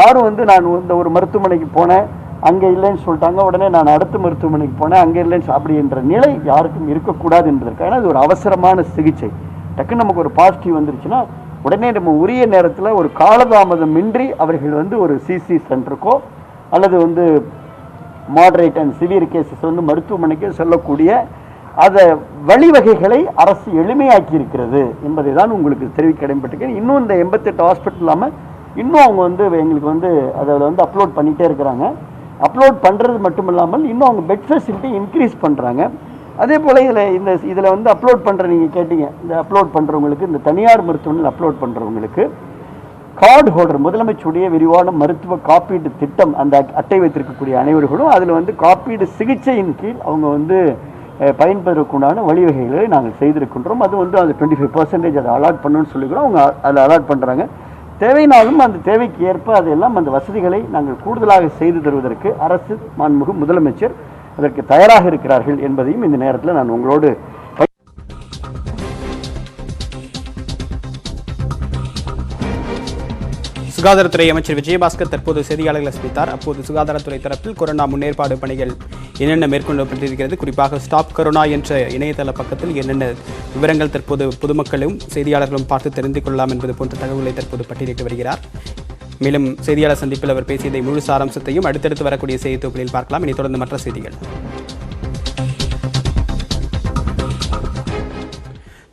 யாரும் வந்து நான் இந்த ஒரு மருத்துவமனைக்கு போனேன் அங்கே இல்லைன்னு சொல்லிட்டாங்க உடனே நான் அடுத்த மருத்துவமனைக்கு போனேன் அங்கே இல்லைன்னு அப்படின்ற நிலை யாருக்கும் இருக்கக்கூடாது என்பதற்கு. ஏன்னா இது ஒரு அவசரமான சிகிச்சை. டக்குன்னு நமக்கு ஒரு பாசிட்டிவ் வந்துருச்சுன்னா உடனே நம்ம உரிய நேரத்தில் ஒரு காலதாமதம் இன்றி அவர்கள் வந்து ஒரு சிசி சென்டருக்கோ அல்லது வந்து மாடரேட் அண்ட் சிவியர் கேசஸ் வந்து மருத்துவமனைக்கு செல்லக்கூடிய அதை வழிவகைகளை அரசு எளிமையாக்கி இருக்கிறது என்பதை தான் உங்களுக்கு தெரிவிக்க கடமைப்பட்டிருக்கேன். இன்னும் இந்த 88 ஹாஸ்பிட்டல் இல்லாமல் இன்னும் அவங்க வந்து எங்களுக்கு வந்து அதில் வந்து அப்லோட் பண்ணிகிட்டே இருக்கிறாங்க. அப்லோட் பண்ணுறது மட்டும் இல்லாமல் இன்னும் அவங்க பெட் ஃபெசிலிட்டி இன்க்ரீஸ் பண்ணுறாங்க. அதே போல் இதில் வந்து அப்லோட் பண்ணுற நீங்கள் கேட்டீங்க, இந்த அப்லோட் பண்ணுறவங்களுக்கு இந்த தனியார் மருத்துவமனையில் அப்லோட் பண்ணுறவங்களுக்கு கார்டு ஹோல்டர் முதலமைச்சருடைய விரிவான மருத்துவ காப்பீடு திட்டம் அந்த அட்டை வைத்திருக்கக்கூடிய அனைவர்களும் அதில் வந்து காப்பீடு சிகிச்சையின் கீழ் அவங்க வந்து பயன்பெறக்குண்டான வழிவகைகளை நாங்கள் செய்திருக்கின்றோம். அது வந்து அது 25% அதை அலாட் பண்ணணும்னு சொல்லிக்கிறோம். அவங்க அதில் அலாட் பண்ணுறாங்க. தேவைனாலும் அந்த தேவைக்கு ஏற்ப அதெல்லாம் அந்த வசதிகளை நாங்கள் கூடுதலாக செய்து தருவதற்கு அரசு மாண்புமிகு முதலமைச்சர் அதற்கு தயாராக இருக்கிறார்கள் என்பதையும் இந்த நேரத்தில் நான் உங்களோடு சுகாதாரத்துறை அமைச்சர் விஜயபாஸ்கர் தற்போது செய்தியாளர்களை சந்தித்தார். அப்போது சுகாதாரத்துறை தரப்பில் கொரோனா முன்னேற்பாடு பணிகள் என்னென்ன மேற்கொள்ளப்பட்டிருக்கிறது, குறிப்பாக ஸ்டாப் கொரோனா என்ற இணையதள பக்கத்தில் என்னென்ன விவரங்கள் தற்போது பொதுமக்களும் செய்தியாளர்களும் பார்த்து தெரிந்து கொள்ளலாம் என்பது போன்ற தகவல்களை தற்போது பட்டியலிட்டு வருகிறார். மேலும் செய்தியாளர் சந்திப்பில் அவர் பேசியதை முழு சாராம்சத்தையும் அடுத்தடுத்து வரக்கூடிய செய்தி தொகுப்பில் பார்க்கலாம். இனி தொடர்ந்து மற்ற செய்திகள்.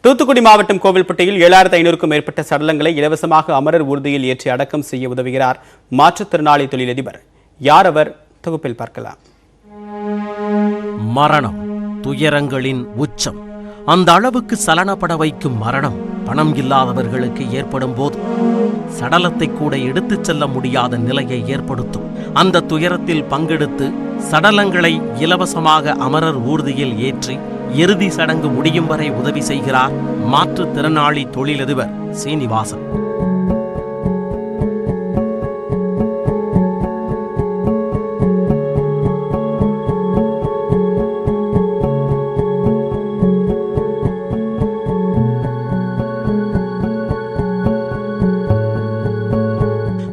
தூத்துக்குடி மாவட்டம் கோவில்பட்டியில் 7500க்கும் மேற்பட்ட சடலங்களை இலவசமாக அமரர் ஊர்தியில் ஏற்றி அடக்கம் செய்ய உதவுகிறார் மாற்றுத்திறனாளி தொழிலதிபர். யார் அவர்? தொகுப்பில் பார்க்கலாம். மரணம் துயரங்களின் உச்சம். அந்த அளவுக்கு சலனப்பட வைக்கும் மரணம் பணம் இல்லாதவர்களுக்கு ஏற்படும் போது சடலத்தை கூட எடுத்துச் செல்ல முடியாத நிலையை ஏற்படுத்தும். அந்த துயரத்தில் பங்கெடுத்து சடலங்களை இலவசமாக அமரர் ஊர்தியில் ஏற்றி இறுதி சடங்கு முடியும் வரை உதவி செய்கிறார் மாற்றுத்திறனாளி தொழிலதிபர் சீனிவாசன்.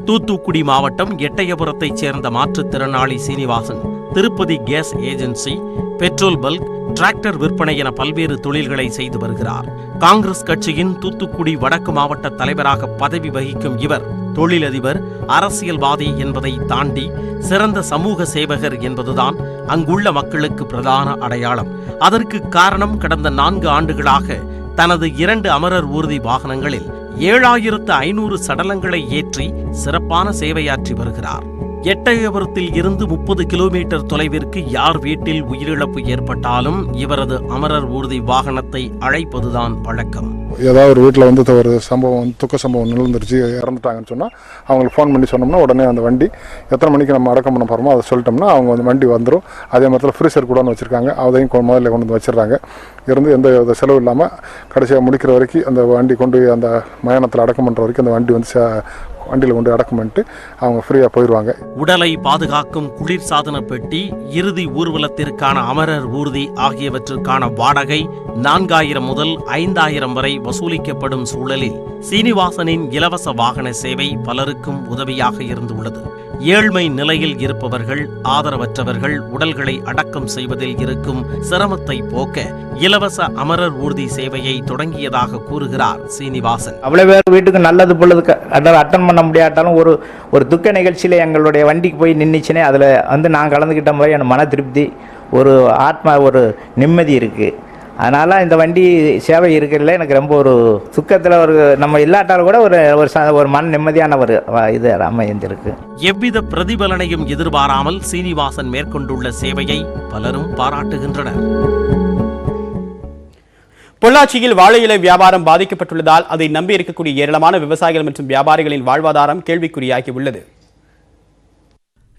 தூத்துக்குடி மாவட்டம் எட்டயபுரத்தைச் சேர்ந்த மாற்றுத்திறனாளி Srinivasan Tirupati case agency, petrol bulk, tractor விற்பனை என பல்வேறு தொழில்களை செய்து வருகிறார். காங்கிரஸ் கட்சியின் தூத்துக்குடி வடக்கு மாவட்ட தலைவராக பதவி வகிக்கும் இவர் தொழிலதிபர், அரசியல்வாதி என்பதை தாண்டி சிறந்த சமூக சேவகர் என்பதுதான் அங்குள்ள மக்களுக்கு பிரதான அடையாளம். அதற்கு காரணம் கடந்த 4 ஆண்டுகளாக தனது 2 அமரர் ஊர்தி வாகனங்களில் 7500 சடலங்களை ஏற்றி சிறப்பான சேவையாற்றி வருகிறார். எட்டயபுரத்தில் இருந்து 30 கிலோமீட்டர் தொலைவிற்கு யார் வீட்டில் உயிரிழப்பு ஏற்பட்டாலும் இவரது அமரர் ஊர்தி வாகனத்தை அழைப்பதுதான் வழக்கம். ஏதாவது ஒரு வீட்டில் வந்து ஒரு சம்பவம், துக்க சம்பவம் நிகழ்ந்துருச்சு, இறந்துட்டாங்கன்னு சொன்னால் அவங்களுக்கு ஃபோன் பண்ணி சொன்னோம்னா உடனே அந்த வண்டி எத்தனை மணிக்கு நம்ம அடக்கம் பண்ண போகிறோமோ அதை சொல்லிட்டோம்னா அவங்க வந்து வண்டி வந்துடும். அதே மாதிரி ஃப்ரீசர் கூட வச்சுருக்காங்க, அதையும் முதல்ல கொண்டு வந்து வச்சிடறாங்க. இருந்து எந்த செலவு இல்லாமல் கடைசியாக முடிக்கிற வரைக்கும் அந்த வண்டி கொண்டு அந்த மயானத்தில் அடக்கம் பண்ணுற வரைக்கும் அந்த வண்டி வந்து வண்டியில் கொண்டு அடக்கம் பண்ணிட்டு அவங்க ஃப்ரீயாக போயிடுவாங்க. உடலை பாதுகாக்கும் குளிர்சாதன பெட்டி, இறுதி ஊர்வலத்திற்கான அமரர் ஊர்தி ஆகியவற்றுக்கான வாடகை 4000 முதல் 5000 வரை வசூலிக்கப்படும் சூழலில் சீனிவாசனின் இலவச வாகன சேவை பலருக்கும் உதவியாக இருந்துள்ளது. ஏழ்மை நிலையில் இருப்பவர்கள், ஆதரவற்றவர்கள் உடல்களை அடக்கம் செய்வதில் இருக்கும் சிரமத்தை போக்க இலவச அமரர் ஊர்தி சேவையை தொடங்கியதாக கூறுகிறார் சீனிவாசன். அவ்வளவு பேர் வீட்டுக்கு நல்லது பொழுது அட்டன் பண்ண முடியாட்டாலும் ஒரு துக்க நிகழ்ச்சியில் எங்களுடைய வண்டிக்கு போய் நின்றுச்சுனே அதில் வந்து நான் கலந்துக்கிட்ட மாதிரி எனக்கு மன திருப்தி, ஒரு ஆத்மா, ஒரு நிம்மதி இருக்குது. அதனால் இந்த வண்டி சேவை இருக்கிறதுல எனக்கு ரொம்ப ஒரு துக்கத்தில் ஒரு நம்ம இல்லாட்டாலும் கூட ஒரு மன நிம்மதியான ஒரு இது அமைந்திருக்கு. எவ்வித பிரதிபலனையும் எதிர்பாராமல் சீனிவாசன் மேற்கொண்டுள்ள சேவையை பலரும் பாராட்டுகின்றனர். பொள்ளாச்சியில் வாழை இலை வியாபாரம் பாதிக்கப்பட்டுள்ளதால் அதை நம்பி இருக்கக்கூடிய ஏராளமான விவசாயிகள் மற்றும் வியாபாரிகளின் வாழ்வாதாரம் கேள்விக்குறியாகியுள்ளது.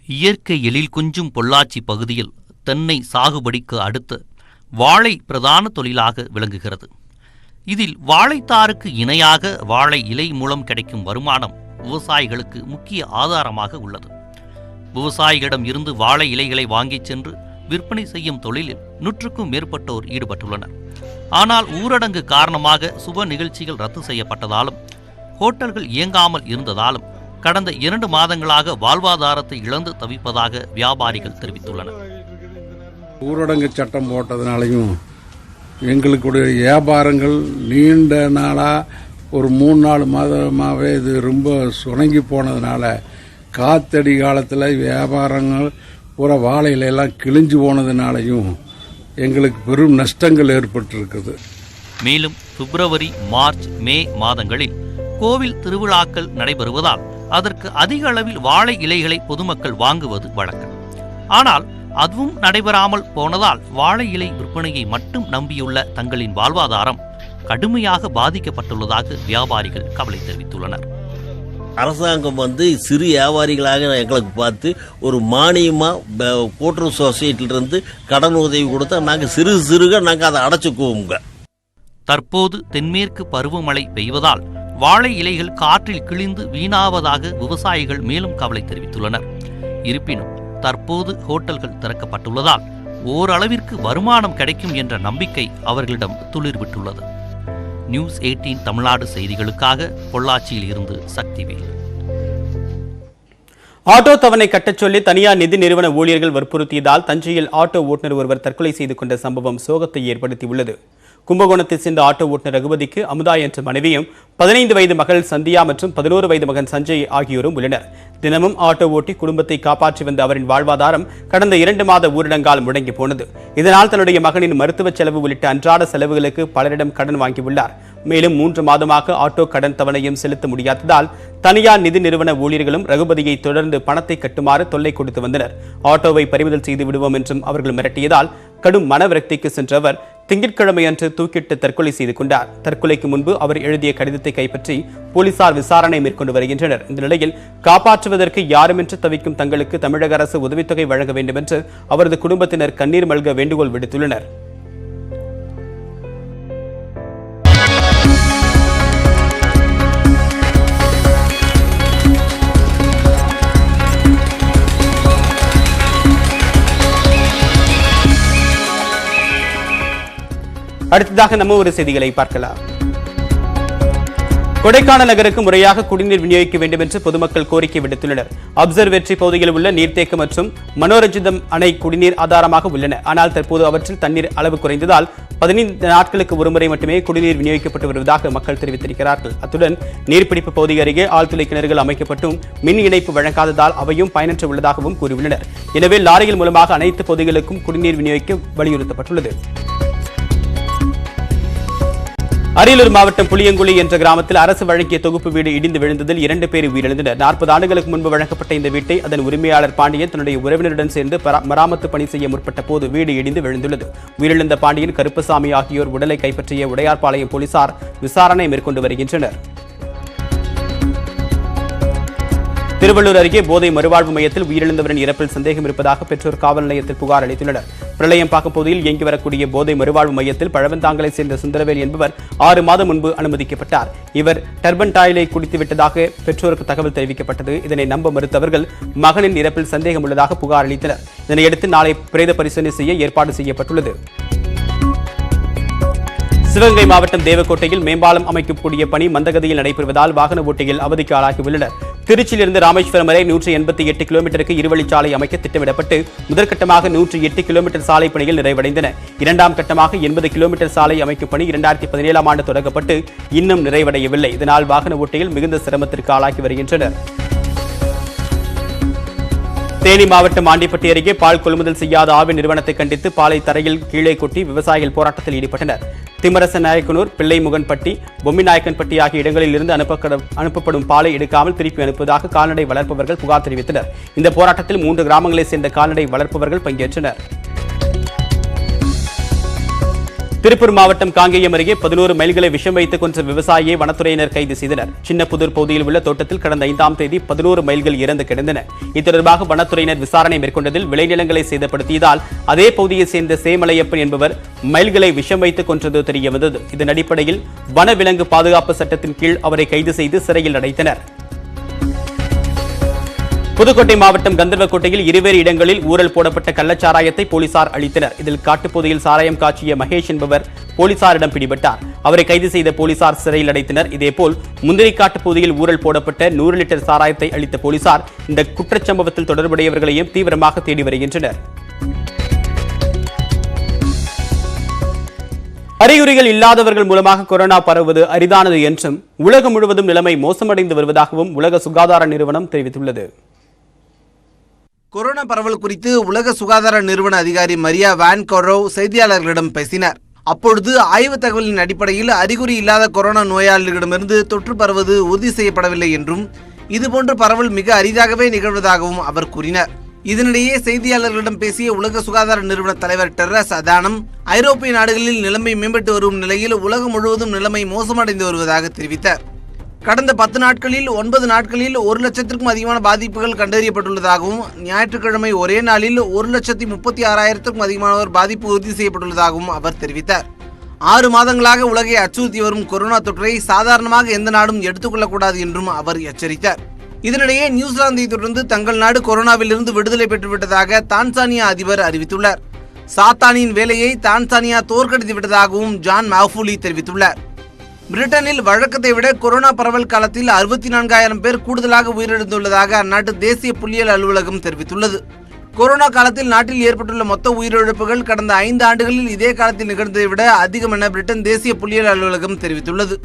இயற்கை எழில் கொஞ்சும் பொள்ளாச்சி பகுதியில் தென்னை சாகுபடிக்கு அடுத்து வாழை பிரதான தொழிலாக விளங்குகிறது. இதில் வாழைத்தாருக்கு இணையாக வாழை இலை மூலம் கிடைக்கும் வருமானம் விவசாயிகளுக்கு முக்கிய ஆதாரமாக உள்ளது. விவசாயிகளிடம் இருந்து வாழை இலைகளை வாங்கிச் சென்று விற்பனை செய்யும் தொழிலில் 100க்கும் மேற்பட்டோர் ஈடுபட்டுள்ளனர். ஆனால் ஊரடங்கு காரணமாக சுப நிகழ்ச்சிகள் ரத்து செய்யப்பட்டதாலும் ஹோட்டல்கள் இயங்காமல் இருந்ததாலும் கடந்த 2 மாதங்களாக வாழ்வாதாரத்தை இழந்து தவிப்பதாக வியாபாரிகள் தெரிவித்துள்ளனர். ஊரடங்கு சட்டம் போட்டதுனாலையும் எங்களுடைய வியாபாரங்கள் நீண்ட நாளாக ஒரு 3-4 மாதமாகவே இது ரொம்ப சுணங்கி போனதுனால காத்தடி காலத்தில் வியாபாரங்கள் பூரா வாழையிலெல்லாம் கிழிஞ்சு போனதுனாலையும் எங்களுக்கு பெரும் நஷ்டங்கள் ஏற்பட்டிருக்குது. மேலும் பிப்ரவரி, மார்ச், மே மாதங்களில் கோவில் திருவிழாக்கள் நடைபெறுவதால் அதற்கு அதிக அளவில் வாழை இலைகளை பொதுமக்கள் வாங்குவது வழக்கம். ஆனால் அதுவும் நடைபெறாமல் போனதால் வாழை இலை விற்பனையை மட்டும் நம்பியுள்ள தங்களின் வாழ்வாதாரம் கடுமையாக பாதிக்கப்பட்டுள்ளதாக வியாபாரிகள் கவலை தெரிவித்துள்ளனர். அரசாங்கம் சிறு வியாபாரிகளாக எங்களுக்கு பார்த்து ஒரு மானியமாக கூட்டுறவு சொசைட்டிலிருந்து கடன் உதவி கொடுத்தா நாங்கள் சிறுக நாங்கள் அதை அடைச்சுக்குவோங்க. தற்போது தென்மேற்கு பருவமழை பெய்வதால் வாழை இலைகள் காற்றில் கிழிந்து வீணாவதாக விவசாயிகள் மேலும் கவலை தெரிவித்துள்ளனர். இருப்பினும் தற்போது ஹோட்டல்கள் திறக்கப்பட்டுள்ளதால் ஓரளவிற்கு வருமானம் கிடைக்கும் என்ற நம்பிக்கை அவர்களிடம் துளிர்விட்டுள்ளது. நியூஸ் 18 தமிழ்நாடு செய்திகளுக்காக பொள்ளாச்சியில் இருந்து சக்திவேல். ஆட்டோ தவணை கட்டச் சொல்லி தனியார் நிதி நிறுவன ஊழியர்கள் வற்புறுத்தியதால் தஞ்சையில் ஆட்டோ ஓட்டுநர் ஒருவர் தற்கொலை செய்து கொண்ட சம்பவம் சோகத்தை ஏற்படுத்தியுள்ளது. கும்பகோணத்தை சேர்ந்த ஆட்டோ ஓட்டுநர் ரகுபதிக்கு அமுதா என்ற மனைவியும் 15 வயது மகள் சந்தியா மற்றும் 11 வயது மகன் சஞ்சய் ஆகியோரும் உள்ளனர். தினமும் ஆட்டோ ஓட்டி குடும்பத்தை காப்பாற்றி வந்த அவரின் வாழ்வாதாரம் கடந்த 2 மாத ஊரடங்கால் முடங்கி போனது. இதனால் தன்னுடைய மகனின் மருத்துவ செலவு உள்ளிட்ட அன்றாட செலவுகளுக்கு பலரிடம் கடன் வாங்கியுள்ளார். மேலும் 3 மாதமாக ஆட்டோ கடன் தவணையும் செலுத்த முடியாததால் தனியார் நிதி நிறுவன ஊழியர்களும் ரகுபதியை தொடர்ந்து பணத்தை கட்டுமாறு தொல்லை கொடுத்து வந்தனர். ஆட்டோவை பறிமுதல் செய்து விடுவோம் என்றும் அவர்கள் மிரட்டியதால் கடும் மனவிரக்திக்கு சென்ற அவர் திங்கட்கிழமை அன்று தூக்கிட்டு தற்கொலை செய்து கொண்டார். தற்கொலைக்கு முன்பு அவர் எழுதிய கடிதத்தை கைப்பற்றி போலீசார் விசாரணை மேற்கொண்டு வருகின்றனர். இந்த நிலையில் காப்பாற்றுவதற்கு யாருமின்றி தவிக்கும் தங்களுக்கு தமிழக அரசு உதவித்தொகை வழங்க வேண்டும் என்று அவரது குடும்பத்தினர் கண்ணீர் மல்க வேண்டுகோள் விடுத்துள்ளனர். அடுத்ததாக நம்ம ஒரு செய்திகளை பார்க்கலாம். கொடைக்கானல் நகருக்கு முறையாக குடிநீர் விநியோகிக்க வேண்டும் என்று பொதுமக்கள் கோரிக்கை விடுத்துள்ளனர். அப்சர்வேட்டரி பகுதியில் உள்ள நீர்த்தேக்கம் மற்றும் மனோரஞ்சிதம் அணை குடிநீர் ஆதாரமாக உள்ளன. ஆனால் தற்போது அவற்றில் தண்ணீர் அளவு குறைந்ததால் 15 நாட்களுக்கு ஒருமுறை மட்டுமே குடிநீர் விநியோகிக்கப்பட்டு வருவதாக மக்கள் தெரிவித்திருக்கிறார்கள். அத்துடன் நீர்பிடிப்பு பகுதி அருகே ஆழ்துளை கிணறுகள் அமைக்கப்பட்டும் மின் இணைப்பு வழங்காததால் அவையும் பயனற்ற உள்ளதாகவும் கூறியுள்ளனர். எனவே லாரிகள் மூலமாக அனைத்து பகுதிகளுக்கும் குடிநீர் விநியோகிக்க வலியுறுத்தப்பட்டுள்ளது. அரியலூர் மாவட்டம் புளியங்குளி என்ற கிராமத்தில் அரசு வழங்கிய தொகுப்பு வீடு இடிந்து விழுந்ததில் 2 பேர் உயிரிழந்தனர். 40 ஆண்டுகளுக்கு முன்பு வழங்கப்பட்ட இந்த வீட்டை அதன் உரிமையாளர் பாண்டியன் தன்னுடைய உறவினருடன் சேர்ந்து மராமத்து பணி செய்ய முற்பட்ட போது வீடு இடிந்து விழுந்துள்ளது. உயிரிழந்த பாண்டியன், கருப்பசாமி ஆகியோர் உடலை கைப்பற்றிய உடையார்பாளையம் போலீசார் விசாரணை மேற்கொண்டு வருகின்றனர். திருவள்ளூர் அருகே போதை மறுவாழ்வு மையத்தில் உயிரிழந்தவரின் இறப்பில் சந்தேகம் இருப்பதாக பெற்றோர் காவல் நிலையத்தில் புகார் அளித்துள்ளனர். பிரளயம்பாக்கம் பகுதியில் இயங்கி வரக்கூடிய போதை மறுவாழ்வு மையத்தில் பழவந்தாங்கலை சேர்ந்த சுந்தரவேல் என்பவர் 6 மாதம் முன்பு அனுமதிக்கப்பட்டார். இவர் டர்பன்டாயிலை குடித்துவிட்டதாக பெற்றோருக்கு தகவல் தெரிவிக்கப்பட்டது. இதனை நம்ப மறுத்தவர்கள் மகனின் இறப்பில் சந்தேகம் உள்ளதாக புகார் அளித்தனர். இதனையடுத்து நாளை பிரேத பரிசோதனை செய்ய ஏற்பாடு செய்யப்பட்டுள்ளது. சிவகங்கை மாவட்டம் தேவக்கோட்டையில் மேம்பாலம் அமைக்கக்கூடிய பணி மந்தகதியில் நடைபெறுவதால் வாகன ஓட்டிகள் அவதிக்கு ஆளாகியுள்ளனர். திருச்சியிலிருந்து ராமேஸ்வரம் வரை 188 கிலோமீட்டருக்கு இருவழிச்சாலை அமைக்க திட்டமிடப்பட்டு முதற்கட்டமாக 108 கிலோமீட்டர் சாலை பணிகள் நிறைவடைந்தன. இரண்டாம் கட்டமாக 80 கிலோமீட்டர் சாலை அமைக்கும் பணி 2017ஆம் ஆண்டு தொடங்கப்பட்டு இன்னும் நிறைவடையவில்லை. இதனால் வாகன ஓட்டிகள் மிகுந்த சிரமத்திற்கு ஆளாகி வருகின்றனர். தேனி மாவட்டம் ஆண்டிப்பட்டி அருகே பால் கொள்முதல் செய்யாத ஆவி நிறுவனத்தை கண்டித்து பாலை தரையில் கீழே கொட்டி விவசாயிகள் போராட்டத்தில் ஈடுபட்டனர். திமரச நாயக்கனூர், பிள்ளைமுகன்பட்டி, பொம்மிநாயக்கன்பட்டி ஆகிய இடங்களில் இருந்து அனுப்பப்படும் பாலை எடுக்காமல் திருப்பி அனுப்புவதாக கால்நடை வளர்ப்பவர்கள் புகார் தெரிவித்தனர். இந்த போராட்டத்தில் 3 கிராமங்களைச் சேர்ந்த கால்நடை வளர்ப்பவர்கள் பங்கேற்றனர். திருப்பூர் மாவட்டம் காங்கேயம் அருகே 11 மைல்களை விஷம் வைத்துக் கொன்ற விவசாயியை வனத்துறையினர் கைது செய்தனர். சின்னப்புதூர் பகுதியில் உள்ள தோட்டத்தில் கடந்த 5ஆம் தேதி 11 மைல்கள் இறந்து கிடந்தன. இது தொடர்பாக வனத்துறையினர் விசாரணை மேற்கொண்டதில் விளைநிலங்களை சேதப்படுத்தியதால் அதே பகுதியைச் சேர்ந்த சேமலையப்பன் என்பவர் மைல்களை விஷம் வைத்துக் கொன்றது தெரியவந்தது. இதன் அடிப்படையில் வனவிலங்கு பாதுகாப்பு சட்டத்தின் கீழ் அவரை கைது செய்து சிறையில் அடைத்தனர். புதுக்கோட்டை மாவட்டம் கந்தர்வக்கோட்டையில் 2 இடங்களில் ஊழல் போடப்பட்ட கள்ளச்சாராயத்தை போலீசார் அளித்தனர். இதில் காட்டுப்பகுதியில் சாராயம் காய்ச்சிய மகேஷ் என்பவர் போலீசாரிடம் பிடிபட்டார். அவரை கைது செய்த போலீசார் சிறையில் அடைத்தனர். இதேபோல் முந்திரிக்காட்டு பகுதியில் ஊழல் போடப்பட்ட 100 லிட்டர் சாராயத்தை அளித்த போலீசார் இந்த குற்றச்சம்பவத்தில் தொடர்புடையவர்களையும் தீவிரமாக தேடி வருகின்றனர். அறிகுறிகள் இல்லாதவர்கள் மூலமாக கொரோனா பரவுவது அரிதானது என்றும் உலகம் முழுவதும் நிலைமை மோசமடைந்து வருவதாகவும் உலக சுகாதார நிறுவனம் தெரிவித்துள்ளது. கொரோனா பரவல் குறித்து உலக சுகாதார நிறுவன அதிகாரி மரியா வான் கொரோவ் செய்தியாளர்களிடம் பேசினார். அப்பொழுது ஆய்வு தகவலின் அடிப்படையில் அறிகுறி இல்லாத கொரோனா நோயாளிகளிடமிருந்து தொற்று பரவுவது உறுதி செய்யப்படவில்லை என்றும் இதுபோன்ற பரவல் மிக அரிதாகவே நிகழ்வதாகவும் அவர் கூறினார். இதனிடையே செய்தியாளர்களிடம் பேசிய உலக சுகாதார நிறுவன தலைவர் டெர்ரஸ் அதானம் ஐரோப்பிய நாடுகளில் நிலைமை மேம்பட்டு வரும் நிலையில் உலகம் முழுவதும் நிலைமை மோசமடைந்து வருவதாக தெரிவித்தார். கடந்த 10 நாட்களில் 9 நாட்களில் 1 லட்சத்திற்கும் அதிகமான பாதிப்புகள் கண்டறியப்பட்டுள்ளதாகவும் ஞாயிற்றுக்கிழமை ஒரே நாளில் 1,36,000க்கும் அதிகமானோர் பாதிப்பு உறுதி செய்யப்பட்டுள்ளதாகவும் அவர் தெரிவித்தார். 6 மாதங்களாக உலகை அச்சுறுத்தி வரும் கொரோனா தொற்றை சாதாரணமாக எந்த நாடும் எடுத்துக்கொள்ளக்கூடாது என்றும் அவர் எச்சரித்தார். இதனிடையே நியூசிலாந்தை தொடர்ந்து தங்கள் நாடு கொரோனாவிலிருந்து விடுதலை பெற்றுவிட்டதாக தான்சானியா அதிபர் அறிவித்துள்ளார். சாத்தானின் வேலையை தான்சானியா தோற்கடித்துவிட்டதாகவும் ஜான் மாஃபூலி தெரிவித்துள்ளார். பிரிட்டனில் வழக்கத்தை விட கொரோனா பரவல் காலத்தில் 64,000 பேர் கூடுதலாக உயிரிழந்துள்ளதாக அந்நாட்டு தேசிய புள்ளியியல் அலுவலகம் தெரிவித்துள்ளது. கொரோனா காலத்தில் நாட்டில் ஏற்பட்டுள்ள மொத்த உயிரிழப்புகள் கடந்த 5 ஆண்டுகளில் இதே காலத்தில் நிகழ்ந்ததை விட அதிகம் என பிரிட்டன் தேசிய புள்ளியியல் அலுவலகம் தெரிவித்துள்ளது.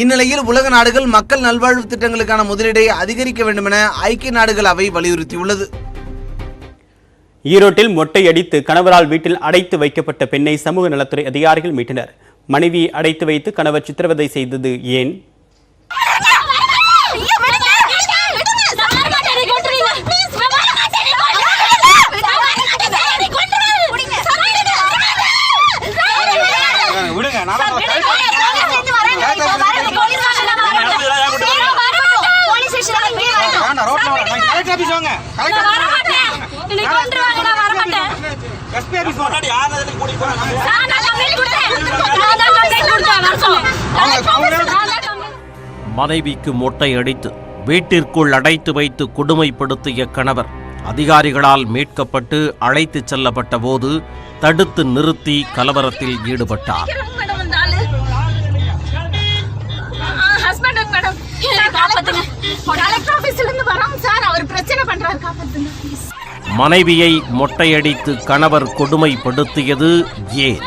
இந்நிலையில் உலக நாடுகள் மக்கள் நல்வாழ்வு திட்டங்களுக்கான முதலீடை அதிகரிக்க வேண்டும் என ஐக்கிய நாடுகள் அவை வலியுறுத்தியுள்ளது. ஈரோட்டில் மொட்டை அடித்து கணவரால் வீட்டில் அடைத்து வைக்கப்பட்ட பெண்ணை சமூக நலத்துறை அதிகாரிகள் மீட்டனர். மனைவியை அடைத்து வைத்து கணவர் சித்திரவதை செய்தது ஏன்? மனைவிக்கு மொட்டை அடித்து வீட்டிற்குள் அடைத்து வைத்து கொடுமைப்படுத்திய கணவர் அதிகாரிகளால் மீட்கப்பட்டு அழைத்துச் செல்லப்பட்ட போது தடுத்து நிறுத்தி கலவரத்தில் ஈடுபட்டார். மனைவியை மொட்டையடித்து கணவர் கொடுமைப்படுத்தியது ஏன்?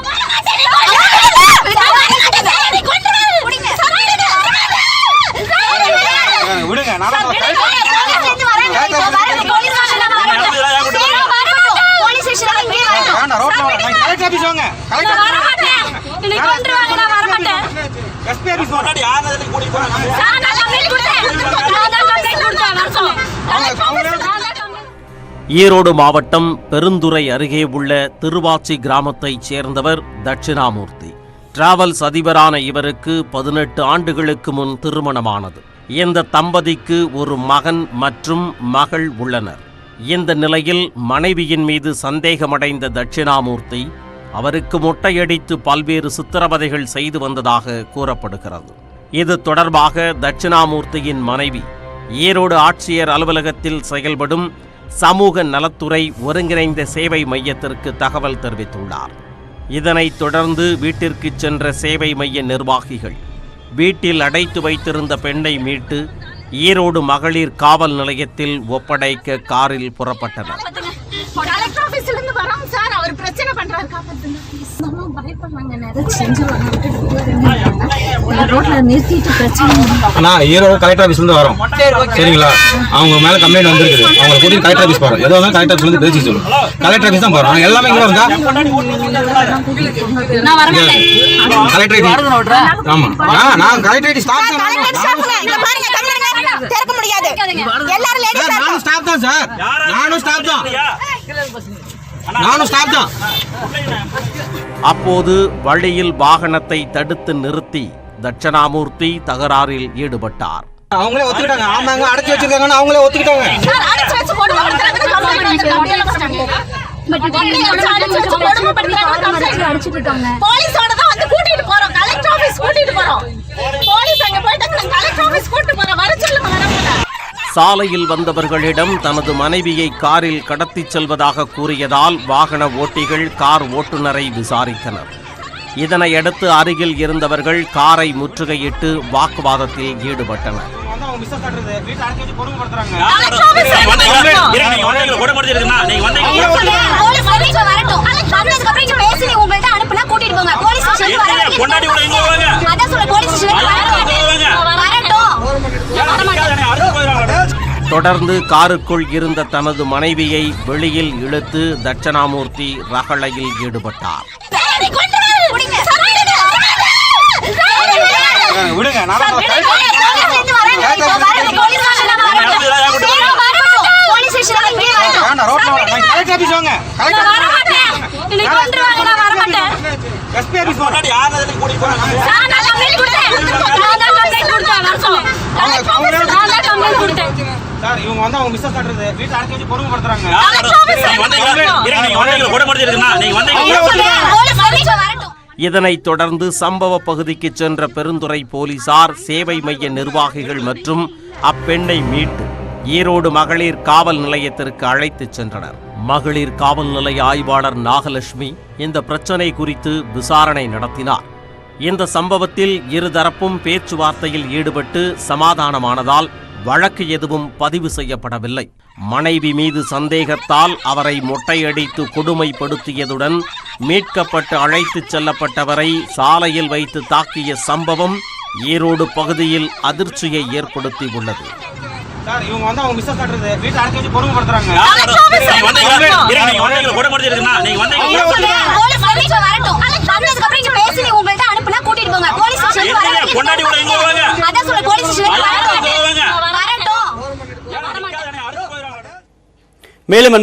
ஈரோடு மாவட்டம் பெருந்துறை அருகே உள்ள திருவாச்சி கிராமத்தைச் சேர்ந்தவர் தட்சிணாமூர்த்தி. டிராவல்ஸ் அதிபரான இவருக்கு 18 ஆண்டுகளுக்கு முன் திருமணமானது. இந்த தம்பதிக்கு ஒரு மகன் மற்றும் மகள் உள்ளனர். இந்த நிலையில் மனைவியின் மீது சந்தேகமடைந்த தட்சிணாமூர்த்தி அவருக்கு மொட்டையடித்து பல்வேறு சித்திரவதைகள் செய்து வந்ததாக கூறப்படுகிறது. இது தொடர்பாக தட்சிணாமூர்த்தியின் மனைவி ஈரோடு ஆட்சியர் அலுவலகத்தில் செயல்படும் சமூக நலத்துறை ஒருங்கிணைந்த சேவை மையத்திற்கு தகவல் தெரிவித்துள்ளார். இதனைத் தொடர்ந்து வீட்டிற்கு சென்ற சேவை மைய நிர்வாகிகள் வீட்டில் அடைத்து வைத்திருந்த பெண்ணை மீட்டு ஈரோடு மகளிர் காவல் நிலையத்தில் ஒப்படைக்க காரில் புறப்பட்டனர். ஈரோடு கலெக்டர் ஆபீஸ்ல இருந்து வரோம். சரிங்களா, அவங்க மேல கம்ப்ளைண்ட் வந்திருக்குது. அவங்க கூட்டி கலெக்டர் ஆபீஸ் போறோம். ஏதோ கலெக்டர் ஆபீஸ்ல இருந்து பேசி சொல்லுவோம். கலெக்டர் ஆபீஸ் தான் போறோம். எல்லாமே இங்க இருந்தா கலெக்டர் ஆமா, நான் கலெக்டர் ஸ்டாஃப் தான். திறக்க முடியாது. எல்லாரும் லேடிஸ் நானும் ஸ்டாஃப் தான் சார். நானும் ஸ்டாஃப் தான். அப்போது வழியில் வாகனத்தை தடுத்து நிறுத்தி தட்சிணாமூர்த்தி தகராறில் ஈடுபட்டார். அவங்களே ஒத்துக்கிட்டாங்க. ஆமாங்க, அடைச்சு வச்சிருக்காங்கன்னு அவங்களே ஒத்துக்கிட்டாங்க. போலீஸோட தான் வந்து கூட்டிட்டு போறோம். கலெக்டர் ஆபீஸ் கூட்டிட்டு போறோம். போலீஸ் அங்க போயிட்டு கலெக்டர் ஆபீஸ் கூட்டிட்டு போறோம். வர சொல்லுங்க, வரமாட்டேன். சாலையில் வந்தவர்களிடம் தனது மனைவியை காரில் கடத்திச் செல்வதாக கூறியதால் வாகன ஓட்டிகள் கார் ஓட்டுநரை விசாரித்தனர். இதனையடுத்து அருகில் இருந்தவர்கள் காரை முற்றுகையிட்டு வாக்குவாதத்தில் ஈடுபட்டனர். தொடர்ந்து காருக்குள் இருந்த தனது மனைவியை வெளியில் இழுத்து தட்சிணாமூர்த்தி ரகளையில் ஈடுபட்டார். இதனைத் தொடர்ந்து சம்பவ பகுதிக்கு சென்ற பெருந்துறை போலீசார் சேவை மைய நிர்வாகிகள் மற்றும் அப்பெண்ணை மீட்டு ஈரோடு மகளிர் காவல் நிலையத்திற்கு அழைத்துச் சென்றனர். மகளிர் காவல் நிலைய ஆய்வாளர் நாகலட்சுமி இந்த பிரச்சனை குறித்து விசாரணை நடத்தினார். இந்த சம்பவத்தில் இருதரப்பும் பேச்சுவார்த்தையில் ஈடுபட்டு சமாதானமானதால் வழக்கு எதுவும் பதிவு செய்யப்படவில்லை. மனைவி மீது சந்தேகத்தால் அவரை மொட்டையடித்து கொடுமைப்படுத்தியதுடன் மீட்கப்பட்டு அழைத்துச் செல்லப்பட்டவரை சாலையில் வைத்து தாக்கிய சம்பவம் ஈரோடு பகுதியில் அதிர்ச்சியை ஏற்படுத்தியுள்ளது. மேலும்